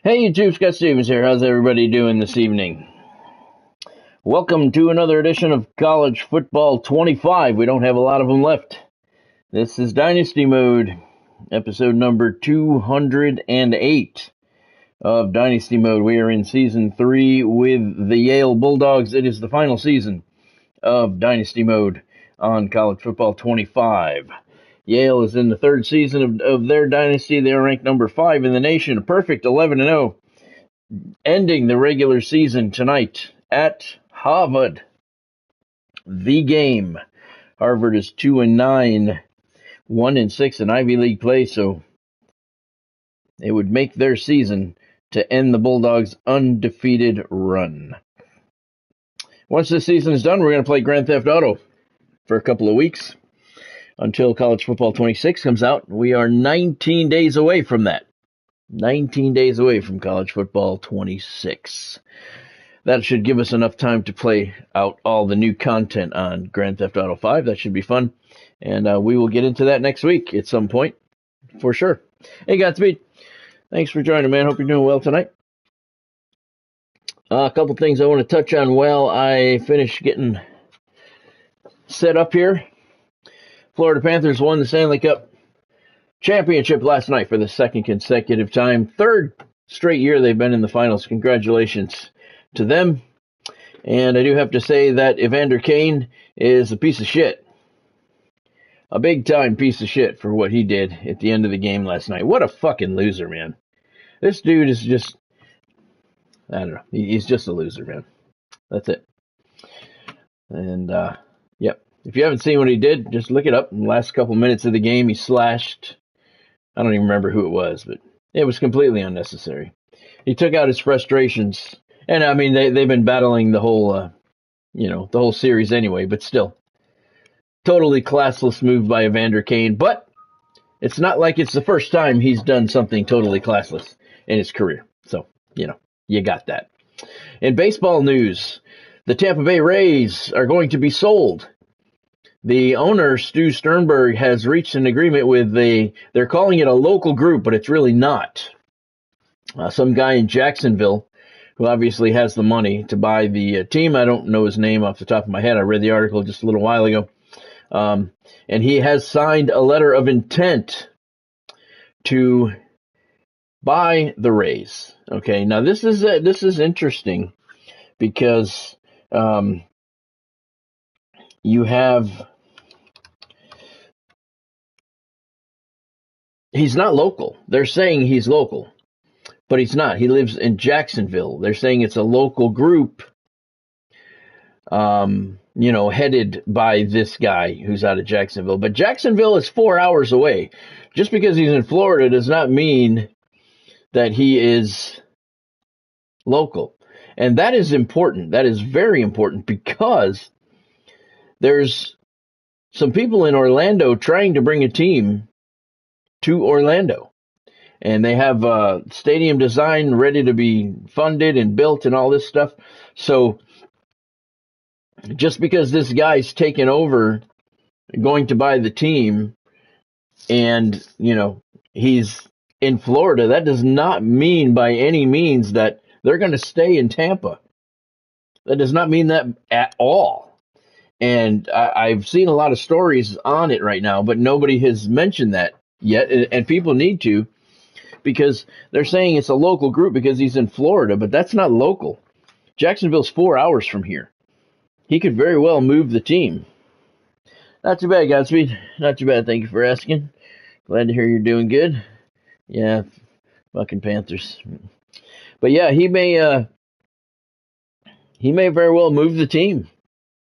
Hey YouTube, Scott Stevens here. How's everybody doing this evening? Welcome to another edition of College Football 25. We don't have a lot of them left. This is Dynasty Mode, episode number 208 of Dynasty Mode. We are in Season 3 with the Yale Bulldogs. It is the final season of Dynasty Mode on College Football 25. Yale is in the third season of their dynasty. They are ranked number 5 in the nation, a perfect 11-0, ending the regular season tonight at Harvard. The game. Harvard is 2-9, 1-6 in Ivy League play, so it would make their season to end the Bulldogs' undefeated run. Once this season is done, we're going to play Grand Theft Auto for a couple of weeks until College Football 26 comes out. We are 19 days away from that. 19 days away from College Football 26. That should give us enough time to play out all the new content on Grand Theft Auto 5. That should be fun. And we will get into that next week at some point, for sure. Hey, Godspeed. Thanks for joining, man. Hope you're doing well tonight. A couple things I want to touch on while I finish getting set up here. Florida Panthers won the Stanley Cup championship last night for the second consecutive time. Third straight year they've been in the finals. Congratulations to them. And I do have to say that Evander Kane is a piece of shit. A big-time piece of shit for what he did at the end of the game last night. What a fucking loser, man. This dude is just, I don't know. He's just a loser, man. That's it. And, yep. If you haven't seen what he did, just look it up. In the last couple minutes of the game, he slashed, I don't even remember who it was, but it was completely unnecessary. He took out his frustrations. And, I mean, they've been battling the whole, the whole series anyway, but still. Totally classless move by Evander Kane. But it's not like it's the first time he's done something totally classless in his career. So, you got that. In baseball news, the Tampa Bay Rays are going to be sold. The owner, Stu Sternberg, has reached an agreement with they're calling it a local group, but it's really not. Some guy in Jacksonville who obviously has the money to buy the team. I don't know his name off the top of my head. I read the article just a little while ago. And he has signed a letter of intent to buy the Rays. Okay, now this is interesting because you have. He's not local. They're saying he's local, but he's not. He lives in Jacksonville. They're saying it's a local group, headed by this guy who's out of Jacksonville. But Jacksonville is 4 hours away. Just because he's in Florida does not mean that he is local. And that is important. That is very important because there's some people in Orlando trying to bring a team to Orlando. And they have stadium design ready to be funded and built and all this stuff. So just because this guy's taken over, going to buy the team, and, he's in Florida, that does not mean by any means that they're going to stay in Tampa. That does not mean that at all. And I've seen a lot of stories on it right now, but nobody has mentioned that yet, and people need to, because they're saying it's a local group because he's in Florida, but that's not local. Jacksonville's 4 hours from here. He could very well move the team. Not too bad, Godspeed. Not too bad. Thank you for asking. Glad to hear you're doing good. Yeah, fucking Panthers. But yeah, he may very well move the team.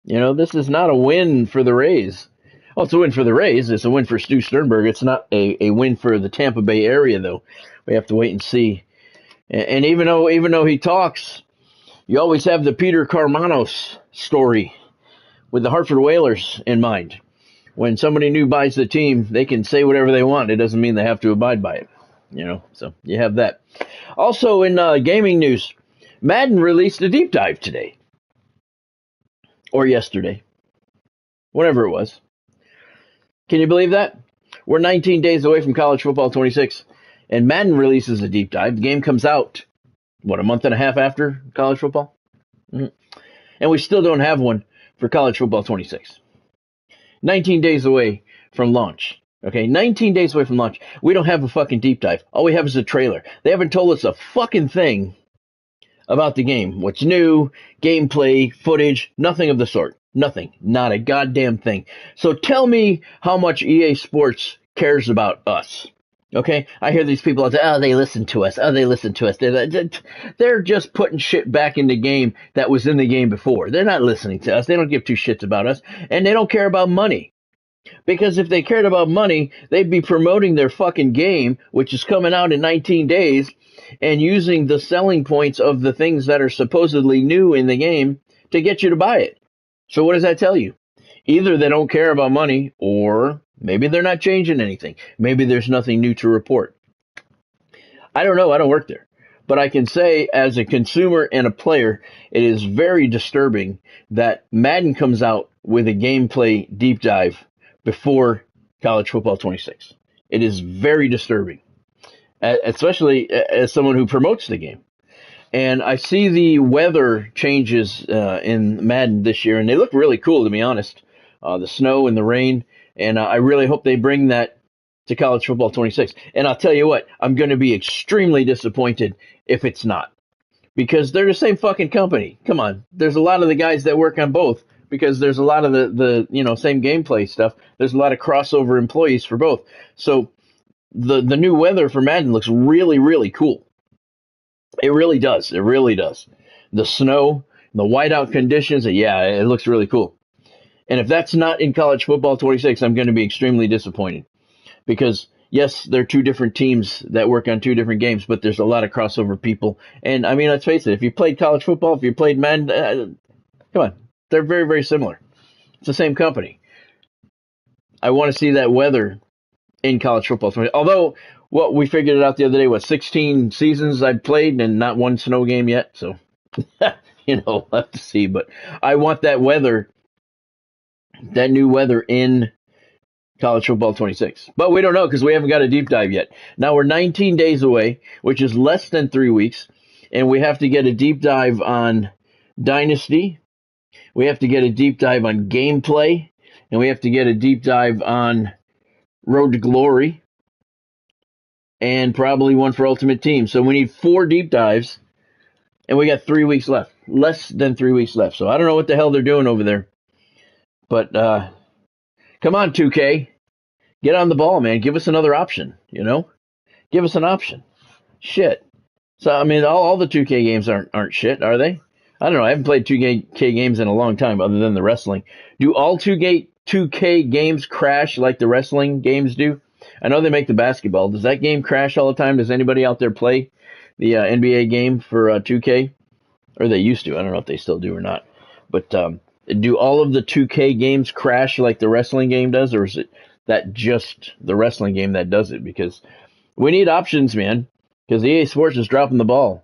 This is not a win for the Rays. Oh, it's a win for the Rays. It's a win for Stu Sternberg. It's not a win for the Tampa Bay area, though. We have to wait and see. And even though he talks, you always have the Peter Carmanos story with the Hartford Whalers in mind. When somebody new buys the team, they can say whatever they want. It doesn't mean they have to abide by it. So you have that. Also in gaming news, Madden released a deep dive today. Or yesterday. Whatever it was. Can you believe that? We're 19 days away from College Football 26. And Madden releases a deep dive. The game comes out, a month and a half after college football? Mm-hmm. And we still don't have one for college football 26. 19 days away from launch. Okay, 19 days away from launch. We don't have a fucking deep dive. All we have is a trailer. They haven't told us a fucking thing about the game. What's new, gameplay, footage, nothing of the sort. Nothing. Not a goddamn thing. So tell me how much EA Sports cares about us. Okay, I hear these people say, "Oh, they listen to us. Oh, they listen to us." They're just putting shit back in the game that was in the game before. They're not listening to us. They don't give two shits about us, and they don't care about money. Because if they cared about money, they'd be promoting their fucking game, which is coming out in 19 days, and using the selling points of the things that are supposedly new in the game to get you to buy it. So what does that tell you? Either they don't care about money, or maybe they're not changing anything. Maybe there's nothing new to report. I don't know. I don't work there. But I can say, as a consumer and a player, it is very disturbing that Madden comes out with a gameplay deep dive before college football 26. It is very disturbing, especially as someone who promotes the game. And I see the weather changes in Madden this year, and they look really cool, to be honest. The snow and the rain, and I really hope they bring that to college football 26. And I'll tell you what, I'm going to be extremely disappointed if it's not, because they're the same fucking company. Come on, there's a lot of the guys that work on both, because there's a lot of the same gameplay stuff. There's a lot of crossover employees for both. So the new weather for Madden looks really, really cool. It really does. It really does. The snow, the whiteout conditions, yeah, it looks really cool. And if that's not in college football 26, I'm going to be extremely disappointed, because yes, there are two different teams that work on two different games, but there's a lot of crossover people. And I mean, let's face it, if you played college football, if you played Madden, come on, they're very, very similar. It's the same company. I want to see that weather in college football 26. Although, we figured it out the other day, 16 seasons I've played and not one snow game yet. So, we'll have to see. But I want that weather, that new weather in college football 26. But we don't know, because we haven't got a deep dive yet. Now we're 19 days away, which is less than 3 weeks. And we have to get a deep dive on Dynasty. We have to get a deep dive on gameplay. And we have to get a deep dive on Road to Glory. And probably one for Ultimate Team. So we need 4 deep dives. And we got 3 weeks left. Less than 3 weeks left. So I don't know what the hell they're doing over there. But come on, 2K. Get on the ball, man. Give us another option, Give us an option. Shit. So, I mean, all the 2K games aren't shit, are they? I don't know. I haven't played 2K games in a long time, other than the wrestling. Do all 2K games crash like the wrestling games do? I know they make the basketball. Does that game crash all the time? Does anybody out there play the NBA game for 2K? Or they used to. I don't know if they still do or not. But do all of the 2K games crash like the wrestling game does? Or is it that just the wrestling game that does it? Because we need options, man. Because EA Sports is dropping the ball.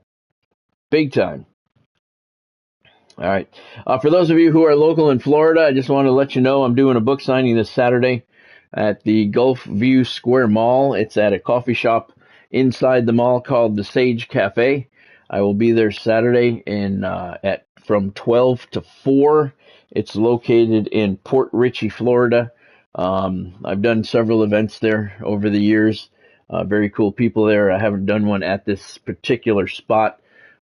Big time. All right. For those of you who are local in Florida, I just want to let you know I'm doing a book signing this Saturday at the Gulf View Square Mall. It's at a coffee shop inside the mall called the Sage Cafe. I will be there Saturday from 12 to 4. It's located in Port Richey, Florida. I've done several events there over the years. Very cool people there. I haven't done one at this particular spot,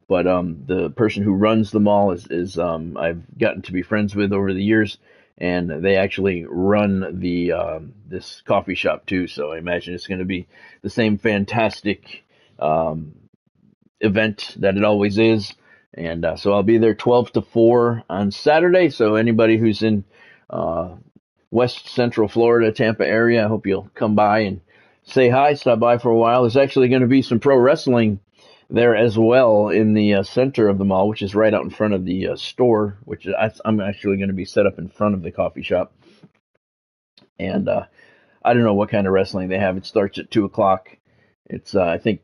but the person who runs the mall is I've gotten to be friends with over the years, and they actually run this coffee shop too. So I imagine it's going to be the same fantastic event that it always is. And so I'll be there 12 to 4 on Saturday. So anybody who's in West Central Florida, Tampa area, I hope you'll come by and say hi, stop by for a while. There's actually going to be some pro wrestling there as well in the center of the mall, which is right out in front of the store, which I'm actually going to be set up in front of the coffee shop. And I don't know what kind of wrestling they have. It starts at 2 o'clock. It's, I think,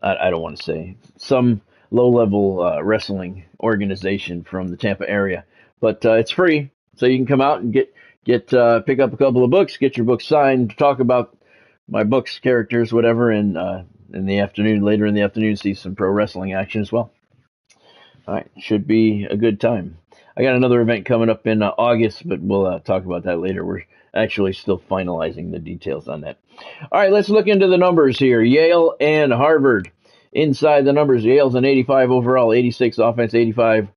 I don't want to say, some low-level wrestling organization from the Tampa area. But it's free, so you can come out and pick up a couple of books, get your book signed, talk about my books, characters, whatever, and in the afternoon, later in the afternoon, see some pro wrestling action as well. All right, should be a good time. I got another event coming up in August, but we'll talk about that later. We're actually still finalizing the details on that. All right, let's look into the numbers here. Yale and Harvard. Inside the numbers, Yale's an 85 overall, 86 offense, 85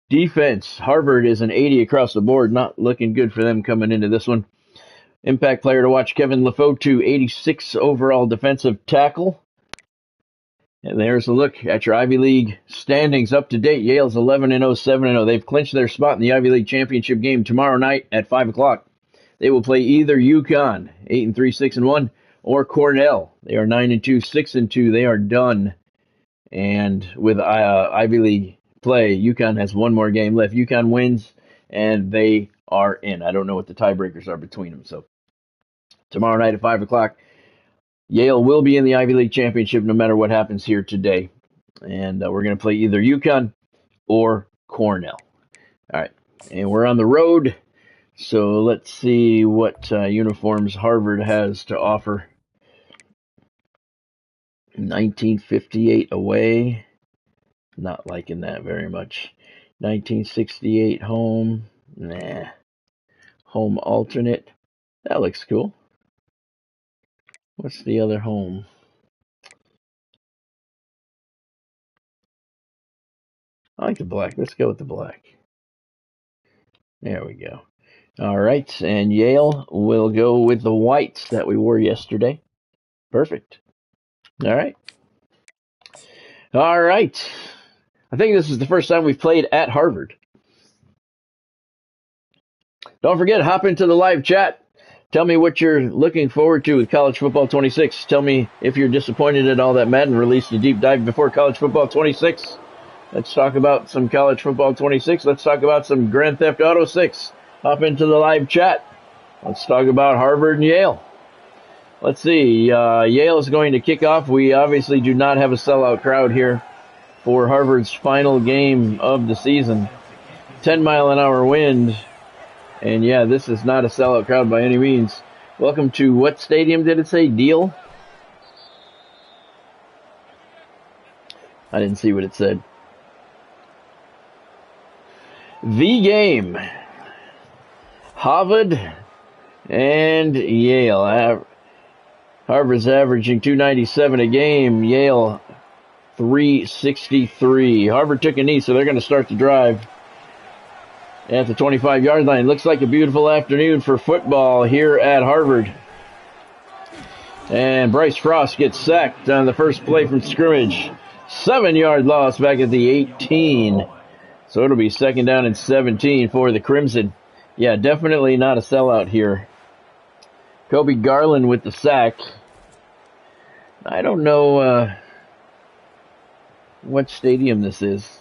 defense. Harvard is an 80 across the board. Not looking good for them coming into this one. Impact player to watch, Kevin Lefotu, 86 overall defensive tackle. And there's a look at your Ivy League standings up to date. Yale's 11-0, 7-0. They've clinched their spot in the Ivy League championship game tomorrow night at 5 o'clock. They will play either UConn, 8-3, 6-1, or Cornell. They are 9-2, 6-2. They are done. And with Ivy League play, UConn has one more game left. UConn wins, and they are in. I don't know what the tiebreakers are between them. So tomorrow night at 5 o'clock, Yale will be in the Ivy League championship no matter what happens here today. And we're going to play either UConn or Cornell. All right. And we're on the road. So let's see what uniforms Harvard has to offer. 1958 away. Not liking that very much. 1968 home. Nah. Home alternate. That looks cool. What's the other home? I like the black. Let's go with the black. There we go. All right, and Yale will go with the whites that we wore yesterday. Perfect. All right. All right. I think this is the first time we've played at Harvard. Don't forget, hop into the live chat. Tell me what you're looking forward to with College Football 26. Tell me if you're disappointed at all that Madden released a deep dive before College Football 26. Let's talk about some College Football 26. Let's talk about some Grand Theft Auto 6. Hop into the live chat. Let's talk about Harvard and Yale. Let's see. Yale is going to kick off. We obviously do not have a sellout crowd here for Harvard's final game of the season. 10-mile-an-hour wind. And yeah, this is not a sellout crowd by any means. Welcome to what stadium did it say? Deal? I didn't see what it said. The game. Harvard and Yale. Harvard's averaging 297 a game. Yale 363. Harvard took a knee, so they're going to start the drive at the 25-yard line. Looks like a beautiful afternoon for football here at Harvard. And Bryce Frost gets sacked on the first play from scrimmage. 7-yard loss back at the 18. So it'll be 2nd down and 17 for the Crimson. Yeah, definitely not a sellout here. Kobe Garland with the sack. I don't know what stadium this is.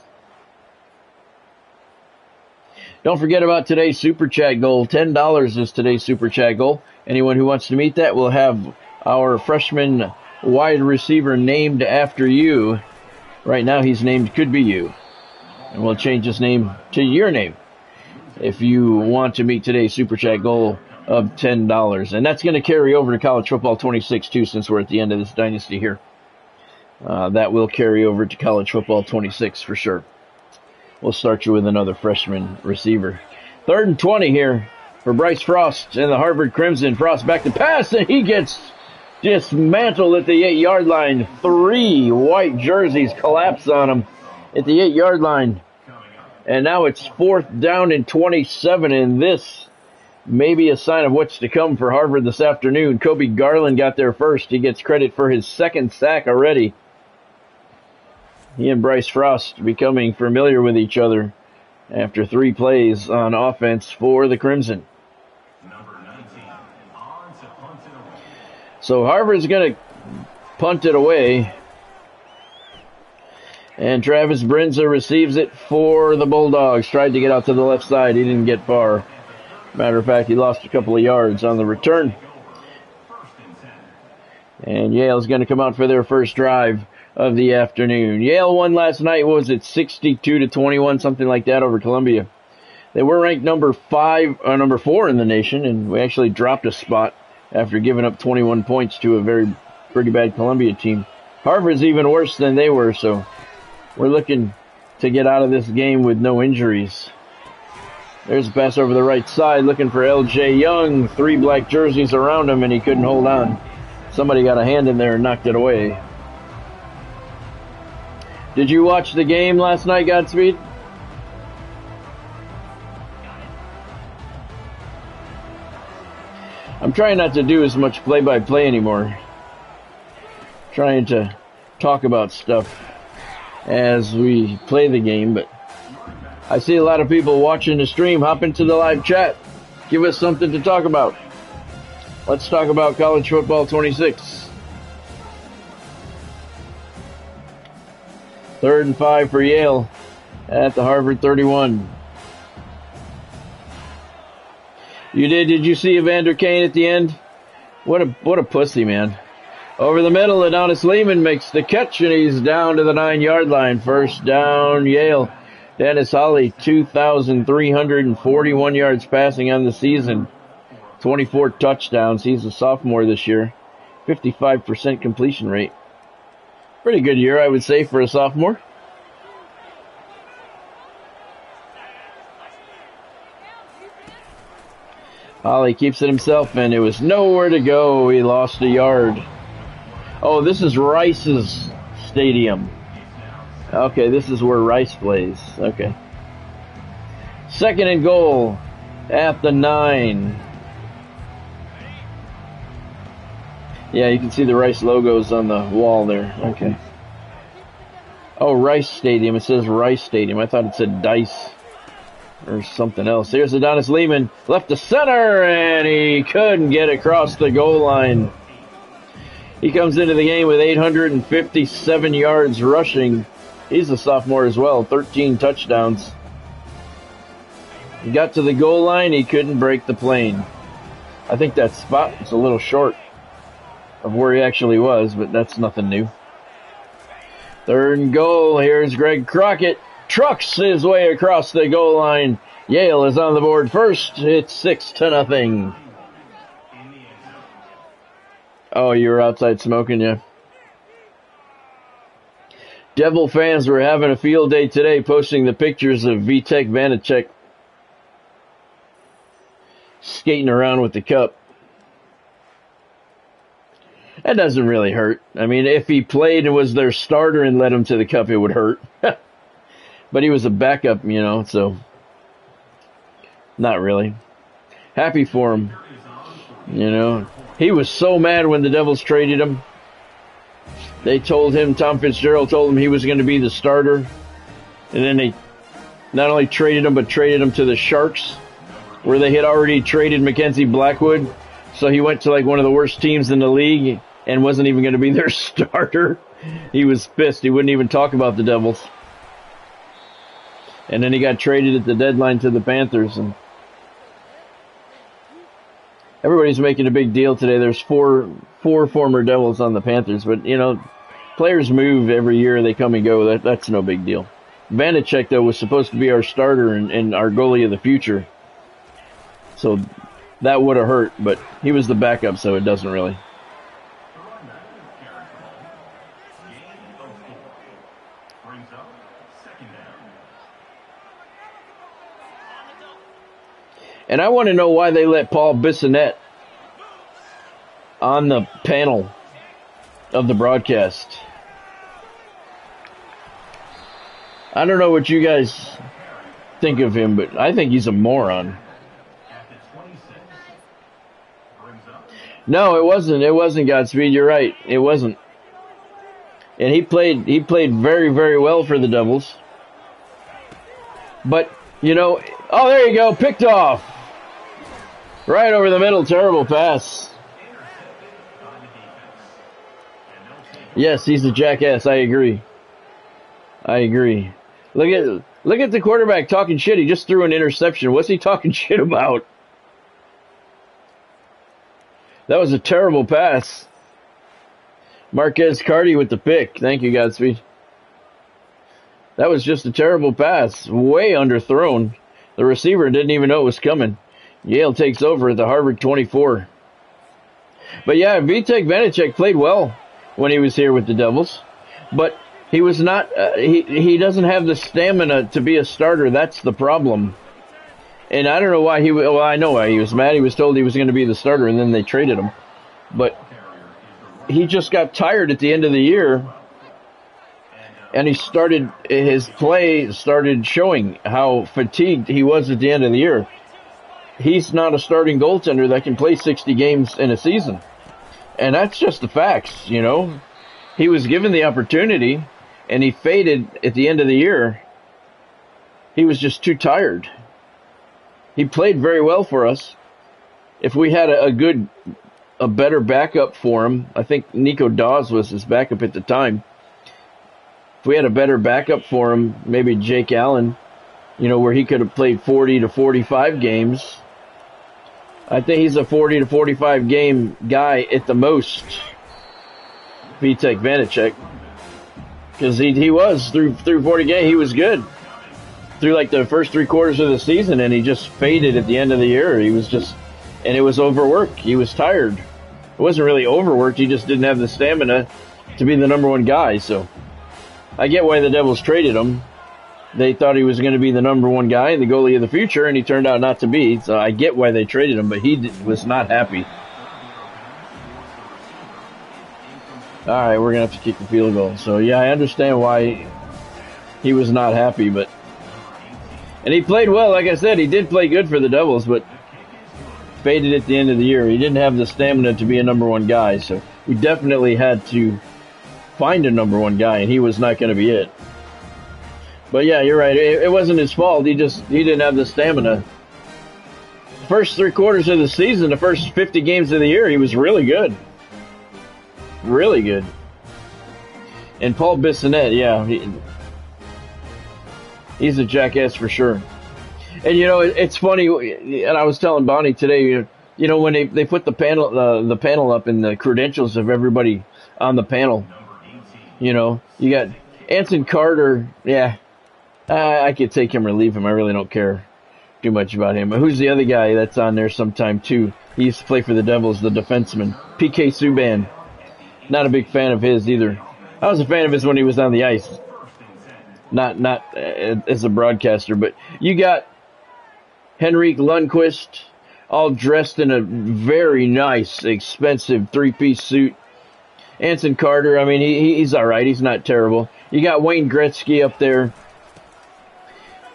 Don't forget about today's Super Chat goal. $10 is today's Super Chat goal. Anyone who wants to meet that will have our freshman wide receiver named after you. Right now he's named Could Be You. And we'll change his name to your name if you want to meet today's Super Chat goal of $10. And that's going to carry over to College Football 26 too, since we're at the end of this dynasty here. That will carry over to College Football 26 for sure. We'll start you with another freshman receiver. 3rd and 20 here for Bryce Frost and the Harvard Crimson. Frost back to pass, and he gets dismantled at the 8-yard line. 3 white jerseys collapse on him at the 8-yard line. And now it's 4th down and 27, and this may be a sign of what's to come for Harvard this afternoon. Kobe Garland got there first. He gets credit for his 2nd sack already. He and Bryce Frost becoming familiar with each other after 3 plays on offense for the Crimson. So Harvard's going to punt it away. And Travis Brinza receives it for the Bulldogs. Tried to get out to the left side. He didn't get far. Matter of fact, he lost a couple of yards on the return. And Yale's going to come out for their first drive of the afternoon. Yale won last night, what was it, 62-21, something like that over Columbia. They were ranked number 4 in the nation, and we actually dropped a spot after giving up 21 points to a pretty bad Columbia team. Harvard's even worse than they were, so we're looking to get out of this game with no injuries. There's a pass over the right side, looking for L.J. Young. 3 black jerseys around him, and he couldn't hold on. Somebody got a hand in there and knocked it away. Did you watch the game last night, Godspeed? I'm trying not to do as much play-by-play anymore. Trying to talk about stuff as we play the game, but I see a lot of people watching the stream. Hop into the live chat. Give us something to talk about. Let's talk about college football 26. 3rd and 5 for Yale at the Harvard 31. Did you see Evander Kane at the end? What a pussy, man. Over the middle, Adonis Lehman makes the catch, and he's down to the 9-yard line. First down, Yale. Dennis Holly, 2,341 yards passing on the season. 24 touchdowns. He's a sophomore this year. 55% completion rate. Pretty good year, I would say, for a sophomore. Holly keeps it himself, and it was nowhere to go. He lost a yard. Oh, this is Rice's stadium. Okay, this is where Rice plays. Okay. 2nd and goal at the 9. Yeah, you can see the Rice logos on the wall there. Okay. Oh, Rice Stadium. It says Rice Stadium. I thought it said Dice or something else. Here's Adonis Lehman, left to center, and he couldn't get across the goal line. He comes into the game with 857 yards rushing. He's a sophomore as well, 13 touchdowns. He got to the goal line, he couldn't break the plane. I think that spot is a little short of where he actually was, but that's nothing new. 3rd and goal, here's Greg Crockett. Trucks his way across the goal line. Yale is on the board first. It's 6-0. Oh, you were outside smoking, yeah. Devil fans were having a field day today, posting the pictures of Vitek Vanacek skating around with the cup. That doesn't really hurt. I mean, if he played and was their starter and led him to the cup, it would hurt. But he was a backup, so not really. Happy for him, He was so mad when the Devils traded him. They told him, Tom Fitzgerald told him he was going to be the starter. And then they not only traded him, but traded him to the Sharks, where they had already traded Mackenzie Blackwood. So he went to like one of the worst teams in the league and wasn't even going to be their starter. He was pissed. He wouldn't even talk about the Devils. And then he got traded at the deadline to the Panthers. And everybody's making a big deal today. There's four former Devils on the Panthers. But, players move every year. They come and go. That's no big deal. Vanacek, though, was supposed to be our starter and our goalie of the future. So that would have hurt. But he was the backup, so it doesn't really. And I want to know why they let Paul Bissonnette on the panel of the broadcast. I don't know what you guys think of him, but I think he's a moron. No, it wasn't. It wasn't Godspeed. You're right. It wasn't. And he played very, very well for the Devils. But, oh, there you go. Picked off. Right over the middle. Terrible pass. Yes, he's a jackass. I agree. Look at the quarterback talking shit. He just threw an interception. What's he talking shit about? That was a terrible pass. Marquez Carty with the pick. Thank you, Godspeed. That was just a terrible pass. Way underthrown. The receiver didn't even know it was coming. Yale takes over at the Harvard 24. But yeah, Vitek Vanacek played well when he was here with the Devils, but he was not. He doesn't have the stamina to be a starter. That's the problem. And I don't know why he. Well, I know why he was mad. He was told he was going to be the starter, and then they traded him. But he just got tired at the end of the year, and his play started showing how fatigued he was at the end of the year. He's not a starting goaltender that can play 60 games in a season. And that's just the facts, you know. He was given the opportunity, and he faded at the end of the year. He was just too tired. He played very well for us. If we had a better backup for him, I think Nico Dawes was his backup at the time. If we had a better backup for him, maybe Jake Allen, you know, where he could have played 40 to 45 games. I think he's a 40 to 45 game guy at the most, Vitek Vanacek. Because he was, through 40 games, he was good. Through like the first 3 quarters of the season, and he just faded at the end of the year. He was just, and it was overworked. He was tired. It wasn't really overworked. He just didn't have the stamina to be the number one guy. So I get why the Devils traded him. They thought he was going to be the number one guy, the goalie of the future, and he turned out not to be. So I get why they traded him, but he was not happy. All right, we're going to have to kick the field goal. So, yeah, I understand why he was not happy. And he played well. Like I said, he did play good for the Devils, but faded at the end of the year. He didn't have the stamina to be a number one guy. So we definitely had to find a number one guy, and he was not going to be it. But yeah, you're right. It wasn't his fault. He didn't have the stamina. First 3 quarters of the season, the first 50 games of the year, he was really good. Really good. And Paul Bissonnette, yeah, he's a jackass for sure. And you know, it's funny. And I was telling Bonnie today, you know, when they put the panel up and the credentials of everybody on the panel. You know, you got Anson Carter, yeah. I could take him or leave him. I really don't care too much about him. Who's the other guy that's on there sometime too? He used to play for the Devils, the defenseman. PK Subban. Not a big fan of his either. I was a fan of his when he was on the ice. Not as a broadcaster, but you got Henrik Lundqvist all dressed in a very nice, expensive 3-piece suit. Anson Carter, I mean, he's all right. He's not terrible. You got Wayne Gretzky up there.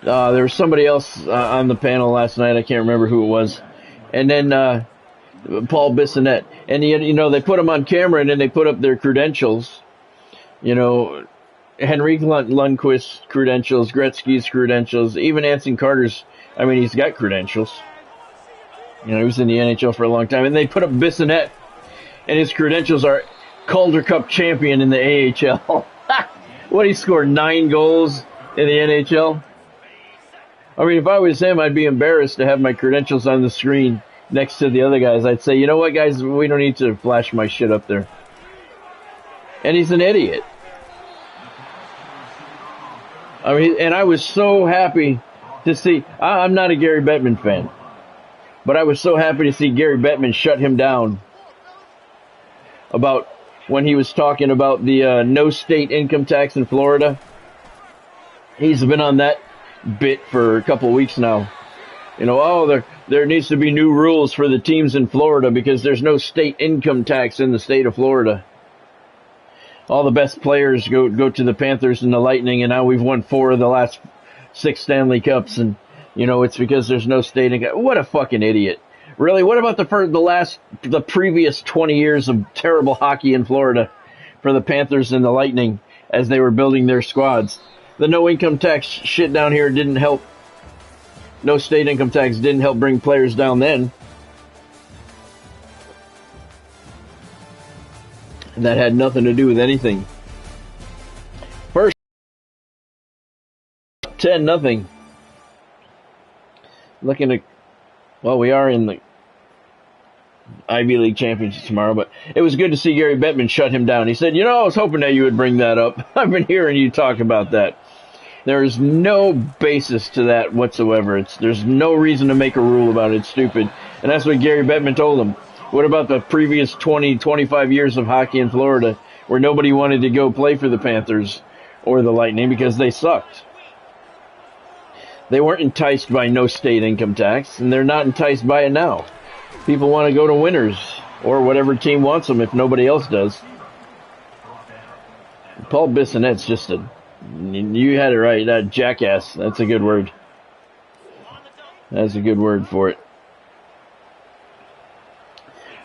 There was somebody else on the panel last night. I can't remember who it was. And then Paul Bissonnette. And, you know, they put them on camera and then they put up their credentials. You know, Henrik Lundqvist's credentials, Gretzky's credentials, even Anson Carter's. I mean, he's got credentials. You know, he was in the NHL for a long time. And they put up Bissonnette, and his credentials are Calder Cup champion in the AHL. What, he scored 9 goals in the NHL? I mean, if I was him, I'd be embarrassed to have my credentials on the screen next to the other guys. I'd say, you know what, guys, we don't need to flash my shit up there. And he's an idiot. I mean, and I was so happy to see, I'm not a Gary Bettman fan, but I was so happy to see Gary Bettman shut him down about when he was talking about the no state income tax in Florida. He's been on that bit for a couple of weeks now. You know, oh, there needs to be new rules for the teams in Florida because there's no state income tax in the state of Florida. All the best players go to the Panthers and the Lightning, and now we've won 4 of the last 6 Stanley Cups, and, you know, it's because there's no state income. What a fucking idiot. Really, what about the previous 20 years of terrible hockey in Florida for the Panthers and the Lightning as they were building their squads? The no income tax shit down here didn't help. No state income tax didn't help bring players down then. That had nothing to do with anything. First, 10-0. Looking at, well, we are in the Ivy League Championship tomorrow, but it was good to see Gary Bettman shut him down. He said, you know, I was hoping that you would bring that up. I've been hearing you talk about that. There is no basis to that whatsoever. There's no reason to make a rule about it. It's stupid. And that's what Gary Bettman told him. What about the previous 20, 25 years of hockey in Florida where nobody wanted to go play for the Panthers or the Lightning because they sucked? They weren't enticed by no state income tax, and they're not enticed by it now. People want to go to winners or whatever team wants them if nobody else does. Paul Bissonnette's just you had it right, that jackass. That's a good word. That's a good word for it.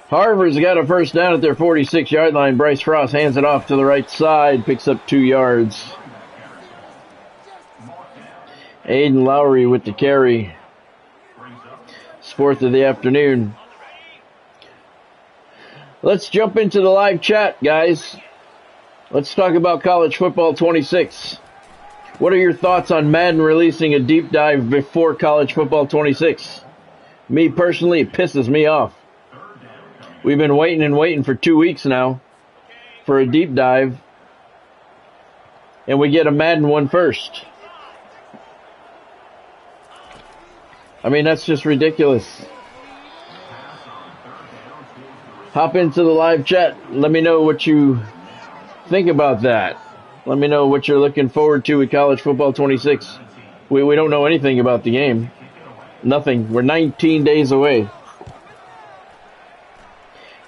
Harvard's got a first down at their 46-yard line. Bryce Frost hands it off to the right side, picks up 2 yards. Aiden Lowry with the carry. It's 4th of the afternoon. Let's jump into the live chat, guys. Let's talk about college football 26. What are your thoughts on Madden releasing a deep dive before college football 26? Me personally, it pisses me off. We've been waiting and waiting for 2 weeks now for a deep dive, and we get a Madden one first. I mean, that's just ridiculous. Hop into the live chat. Let me know what you think about that. Let me know what you're looking forward to with college football 26. We don't know anything about the game. Nothing. We're 19 days away.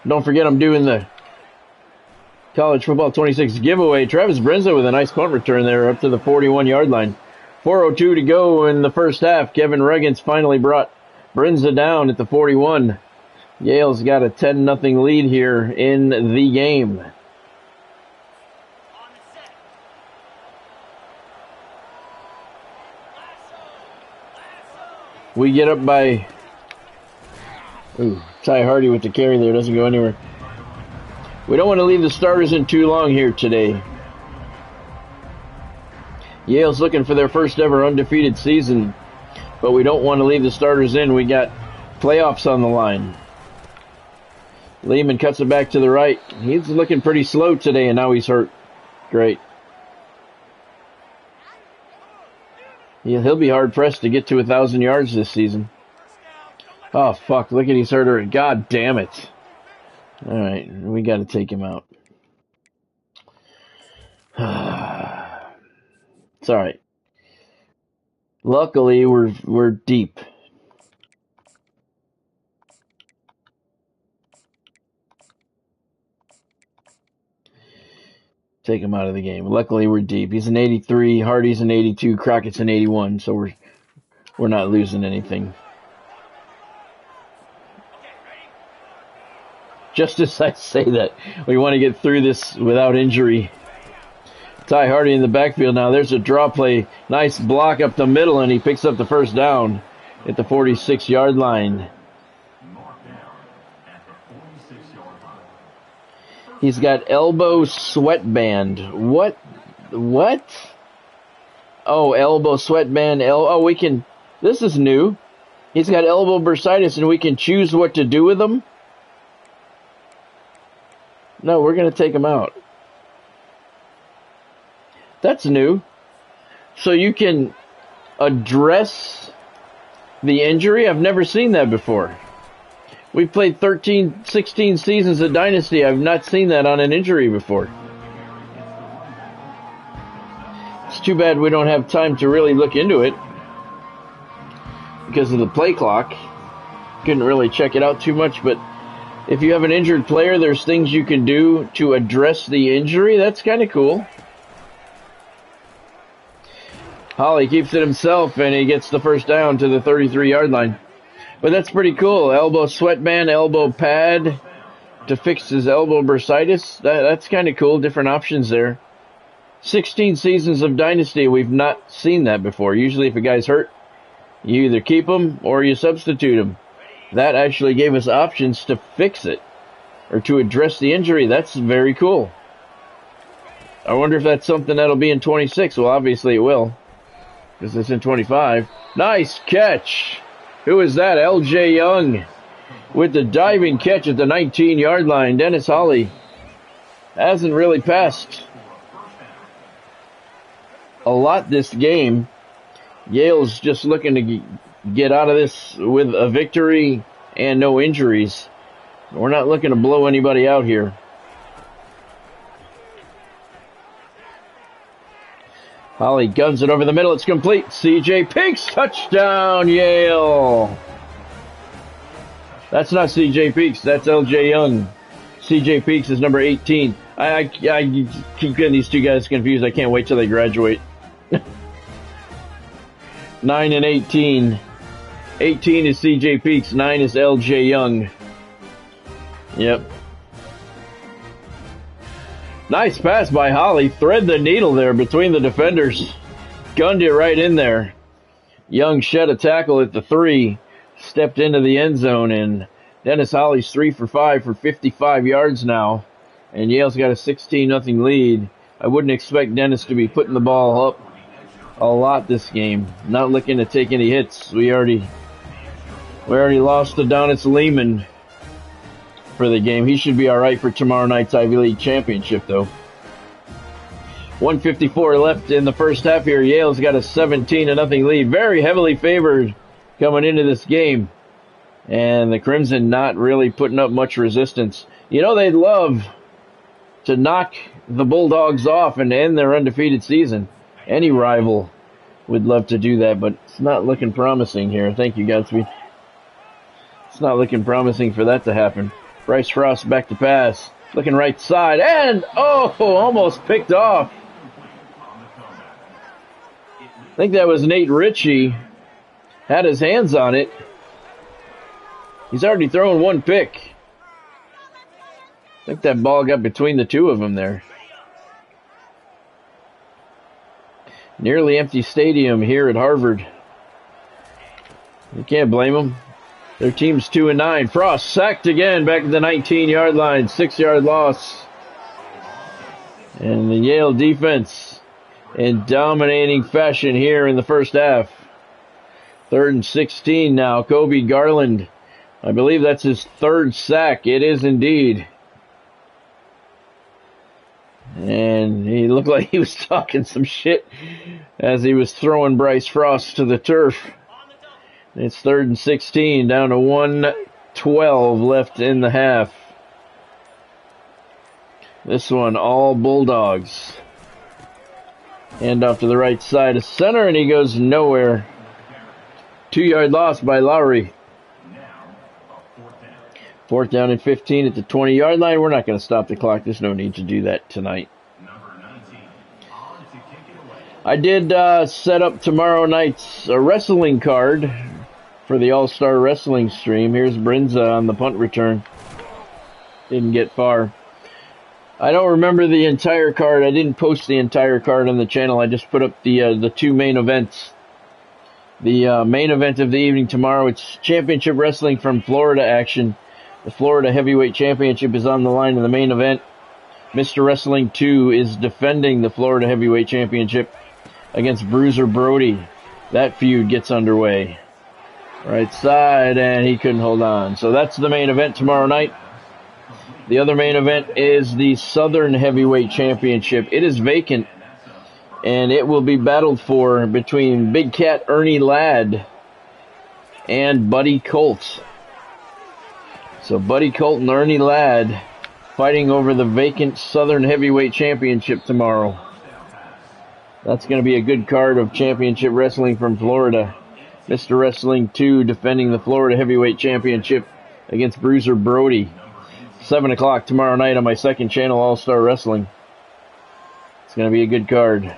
Don't forget I'm doing the college football 26 giveaway. Travis Brenza with a nice punt return there up to the 41-yard line. 4:02 to go in the first half. Kevin Ruggins finally brought Brenza down at the 41. Yale's got a 10-0 lead here in the game. We get up by... Ooh, Ty Hardy with the carry there. Doesn't go anywhere. We don't want to leave the starters in too long here today. Yale's looking for their first ever undefeated season, but we don't want to leave the starters in. We got playoffs on the line. Lehman cuts it back to the right. He's looking pretty slow today, and now he's hurt. Great. He'll be hard-pressed to get to 1,000 yards this season. Oh, fuck. Look at he's hurt her. God damn it. All right. We got to take him out. It's all right. Luckily, we're deep. Take him out of the game. Luckily, we're deep. He's an 83. Hardy's an 82. Crockett's an 81. So we're not losing anything. Just as I say that, we want to get through this without injury. Ty Hardy in the backfield now. There's a draw play. Nice block up the middle, and he picks up the first down at the 46-yard line. He's got elbow sweatband. What? Oh, elbow sweatband. We can... This is new. He's got elbow bursitis, and we can choose what to do with him? No, we're going to take him out. That's new. So you can address the injury? I've never seen that before. We've played 13, 16 seasons of Dynasty. I've not seen that on an injury before. It's too bad we don't have time to really look into it because of the play clock. Couldn't really check it out too much, but if you have an injured player, there's things you can do to address the injury. That's kind of cool. Holly keeps it himself, and he gets the first down to the 33-yard line. But that's pretty cool. Elbow sweatband, elbow pad to fix his elbow bursitis. That's kind of cool. Different options there. 16 seasons of Dynasty. We've not seen that before. Usually if a guy's hurt, you either keep him or you substitute him. That actually gave us options to fix it or to address the injury. That's very cool. I wonder if that's something that'll be in 26. Well, obviously it will because it's in 25. Nice catch. Who is that? L.J. Young with the diving catch at the 19-yard line. Dennis Holly hasn't really passed a lot this game. Yale's just looking to get out of this with a victory and no injuries. We're not looking to blow anybody out here. Holly guns it over the middle. It's complete. C.J. Peaks, touchdown, Yale. That's not C.J. Peaks. That's L.J. Young. C.J. Peaks is number 18. I keep getting these two guys confused. I can't wait till they graduate. 9 and 18. 18 is C.J. Peaks. 9 is L.J. Young. Yep. Nice pass by Holly. Thread the needle there between the defenders. Gunned it right in there. Young shed a tackle at the 3. Stepped into the end zone, and Dennis Holly's 3 for 5 for 55 yards now. And Yale's got a 16-0 lead. I wouldn't expect Dennis to be putting the ball up a lot this game. Not looking to take any hits. We already lost to Donis Lehman for the game. He should be all right for tomorrow night's Ivy League championship, though. 1:54 left in the first half here. Yale's got a 17-0 lead. Very heavily favored coming into this game. And the Crimson not really putting up much resistance. You know, they'd love to knock the Bulldogs off and end their undefeated season. Any rival would love to do that, but it's not looking promising here. Thank you, Godspeed. It's not looking promising for that to happen. Bryce Frost back to pass. Looking right side. And, almost picked off. I think that was Nate Ritchie. Had his hands on it. He's already thrown one pick. I think that ball got between the two of them there. Nearly empty stadium here at Harvard. You can't blame them. Their team's 2-9. Frost sacked again back at the 19-yard line. 6-yard loss. And the Yale defense in dominating fashion here in the first half. 3rd and 16 now. Kobe Garland. I believe that's his 3rd sack. It is indeed. And he looked like he was talking some shit as he was throwing Bryce Frost to the turf. It's 3rd and 16, down to 1:12 left in the half. This one, all Bulldogs. Hand off to the right side of center, and he goes nowhere. 2-yard loss by Lowry. 4th down and 15 at the 20-yard line. We're not going to stop the clock. There's no need to do that tonight. I did set up tomorrow night's wrestling card for the All-Star Wrestling stream. Here's Brinza on the punt return. Didn't get far. I don't remember the entire card. I didn't post the entire card on the channel. I just put up the two main events. The main event of the evening tomorrow, it's championship wrestling from Florida action. The Florida Heavyweight Championship is on the line in the main event. Mr. Wrestling 2 is defending the Florida Heavyweight Championship against Bruiser Brody. That feud gets underway. Right side, and he couldn't hold on. So that's the main event tomorrow night. The other main event is the Southern Heavyweight Championship. It is vacant, and it will be battled for between Big Cat Ernie Ladd and Buddy Colt. So Buddy Colt and Ernie Ladd fighting over the vacant Southern Heavyweight Championship tomorrow. That's going to be a good card of championship wrestling from Florida. Mr. Wrestling 2 defending the Florida Heavyweight Championship against Bruiser Brody. 7 o'clock tomorrow night on my second channel, All-Star Wrestling. It's going to be a good card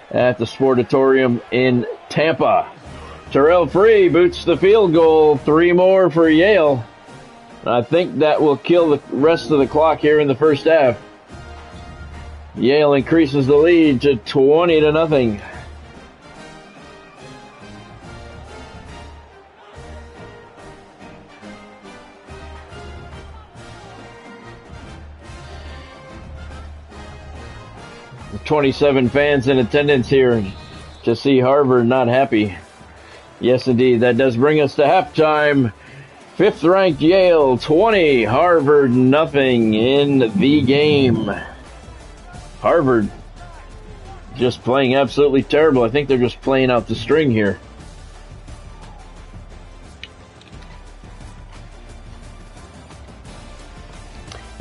at the Sportatorium in Tampa. Terrell Free boots the field goal. 3 more for Yale. I think that will kill the rest of the clock here in the first half. Yale increases the lead to 20-0. The 27 fans in attendance here to see Harvard not happy. Yes, indeed. That does bring us to halftime. 5th ranked Yale 20, Harvard nothing in the game. Harvard just playing absolutely terrible. I think they're just playing out the string here.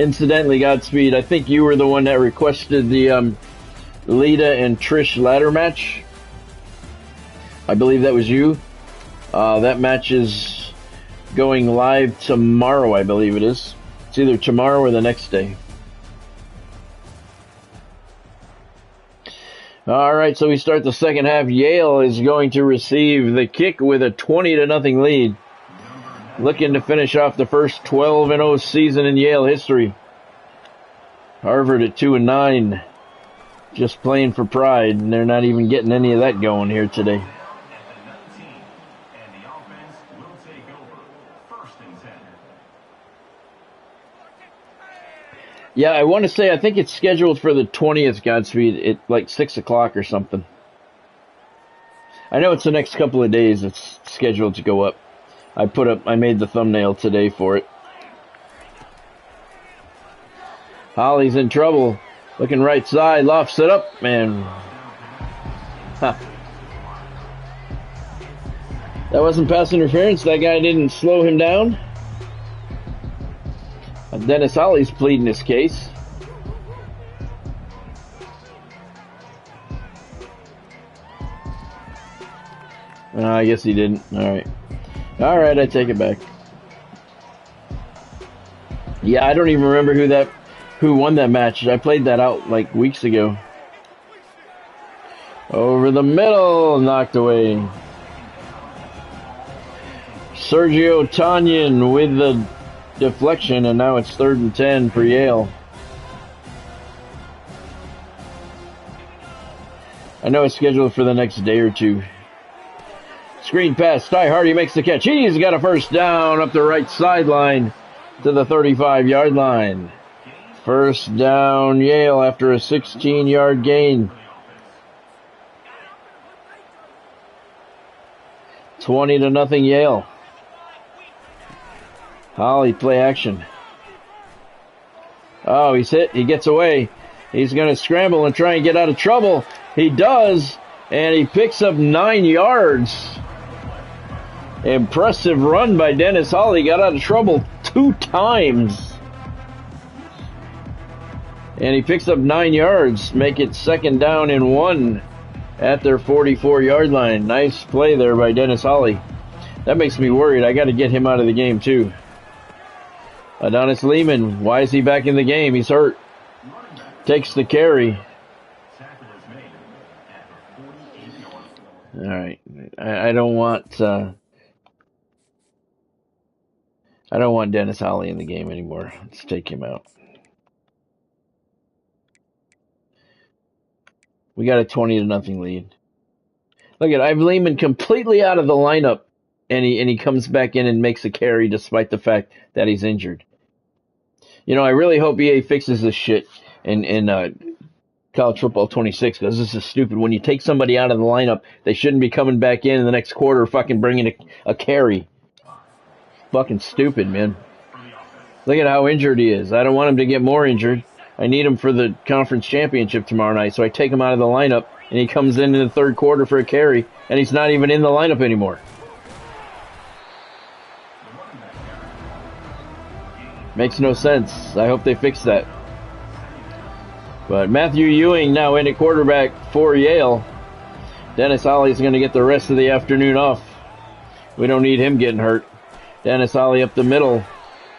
Incidentally, Godspeed, I think you were the one that requested the Lita and Trish ladder match. I believe that was you. That match is going live tomorrow, I believe it is. It's either tomorrow or the next day. All right, so we start the second half. Yale is going to receive the kick with a 20-0 lead. Looking to finish off the first 12-0 season in Yale history. Harvard at 2-9. Just playing for pride, and they're not even getting any of that going here today. Yeah, I want to say, I think it's scheduled for the 20th, Godspeed, at like 6 o'clock or something. I know it's the next couple of days it's scheduled to go up. I made the thumbnail today for it. Holly's in trouble. Looking right side, lofts it up, man. Huh. That wasn't pass interference. That guy didn't slow him down. Dennis Holly's pleading his case. I guess he didn't. All right, I take it back. Yeah, I don't even remember who won that match. I played that out like weeks ago. Over the middle, knocked away. Sergio Tanyan with the deflection, and now it's 3rd and 10 for Yale. I know it's scheduled for the next day or two. Screen pass, Ty Hardy makes the catch. He's got a first down up the right sideline to the 35-yard line. First down, Yale, after a 16-yard gain. 20-0 Yale. Holly, play action. Oh, he's hit. He gets away. He's going to scramble and try and get out of trouble. He does, and he picks up 9 yards. Impressive run by Dennis Holly. Got out of trouble 2 times. And he picks up 9 yards. Make it 2nd down and 1 at their 44-yard line. Nice play there by Dennis Holly. That makes me worried. I got to get him out of the game, too. Adonis Lehman, why is he back in the game? He's hurt. Takes the carry. All right. I don't want Dennis Holly in the game anymore. Let's take him out. We got a 20-0 lead. Look at, I've Lehman completely out of the lineup, and he comes back in and makes a carry despite the fact that he's injured. You know, I really hope EA fixes this shit in College Football 26, because this is stupid. When you take somebody out of the lineup, they shouldn't be coming back in the next quarter fucking bringing a carry. Fucking stupid, man. Look at how injured he is. I don't want him to get more injured. I need him for the conference championship tomorrow night, so I take him out of the lineup, and he comes in the 3rd quarter for a carry, and he's not even in the lineup anymore. Makes no sense. I hope they fix that. But Matthew Ewing now in at quarterback for Yale. Dennis Holly's going to get the rest of the afternoon off. We don't need him getting hurt. Dennis Holly up the middle.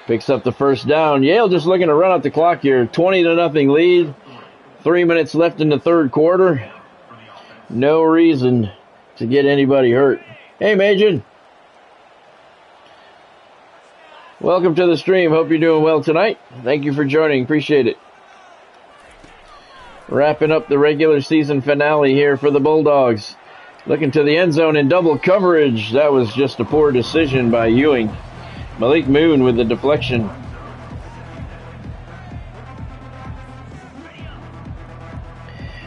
Picks up the first down. Yale just looking to run out the clock here. 20-0 lead. 3 minutes left in the 3rd quarter. No reason to get anybody hurt. Hey, Majin. Welcome to the stream. Hope you're doing well tonight. Thank you for joining. Appreciate it. Wrapping up the regular season finale here for the Bulldogs. Looking to the end zone in double coverage. That was just a poor decision by Ewing. Malik Moon with the deflection.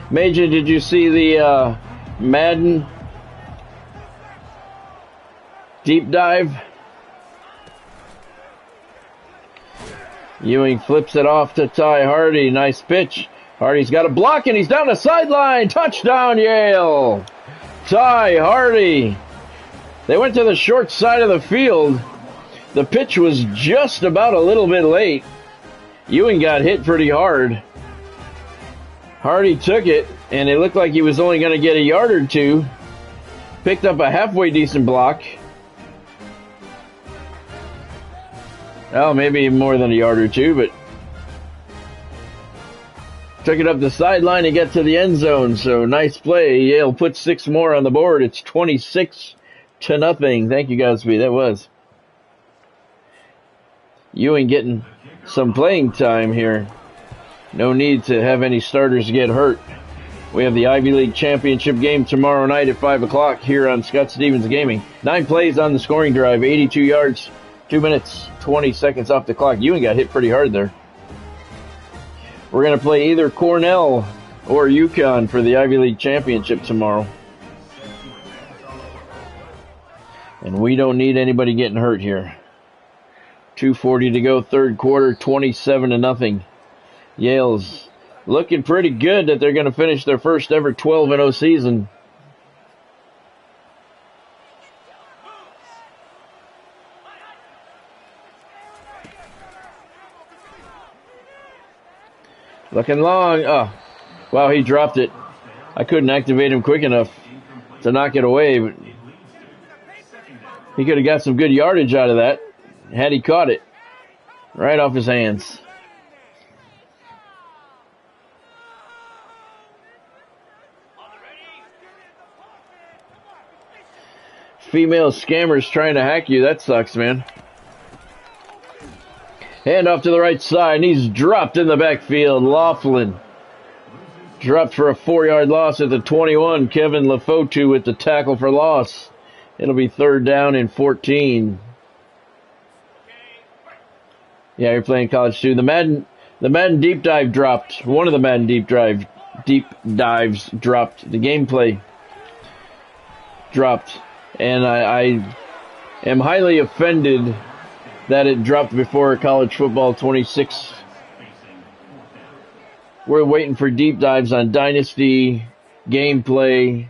Major, did you see the Madden deep dive? Ewing flips it off to Ty Hardy. Nice pitch. Hardy's got a block, and he's down the sideline. Touchdown, Yale. Ty Hardy. They went to the short side of the field. The pitch was just about a little bit late. Ewing got hit pretty hard. Hardy took it, and it looked like he was only going to get a yard or two. Picked up a halfway decent block. Well, maybe more than a yard or two, but took it up the sideline to get to the end zone. So nice play. Yale put 6 more on the board. It's 26-0. Thank you, Godspeed. That was Ewing getting some playing time here. No need to have any starters get hurt. We have the Ivy League Championship game tomorrow night at 5 o'clock here on Scott Stevens Gaming. 9 plays on the scoring drive, 82 yards, 2 minutes, 20 seconds off the clock. Ewing got hit pretty hard there. We're going to play either Cornell or UConn for the Ivy League Championship tomorrow. And we don't need anybody getting hurt here. 2:40 to go, third quarter, 27-0. Yale's looking pretty good that they're going to finish their first ever 12-0 season. Looking long. Oh, wow, he dropped it. I couldn't activate him quick enough to knock it away, but he could have got some good yardage out of that had he caught it right off his hands. Female scammers trying to hack you. That sucks, man. Hand off to the right side, and he's dropped in the backfield. Laughlin dropped for a 4-yard loss at the 21. Kevin Lefotu with the tackle for loss. It'll be 3rd down and 14. Yeah, you're playing college too. The Madden deep dive dropped. One of the Madden deep dives dropped. The gameplay dropped. And I am highly offended that it dropped before college football 26. We're waiting for deep dives on Dynasty, gameplay,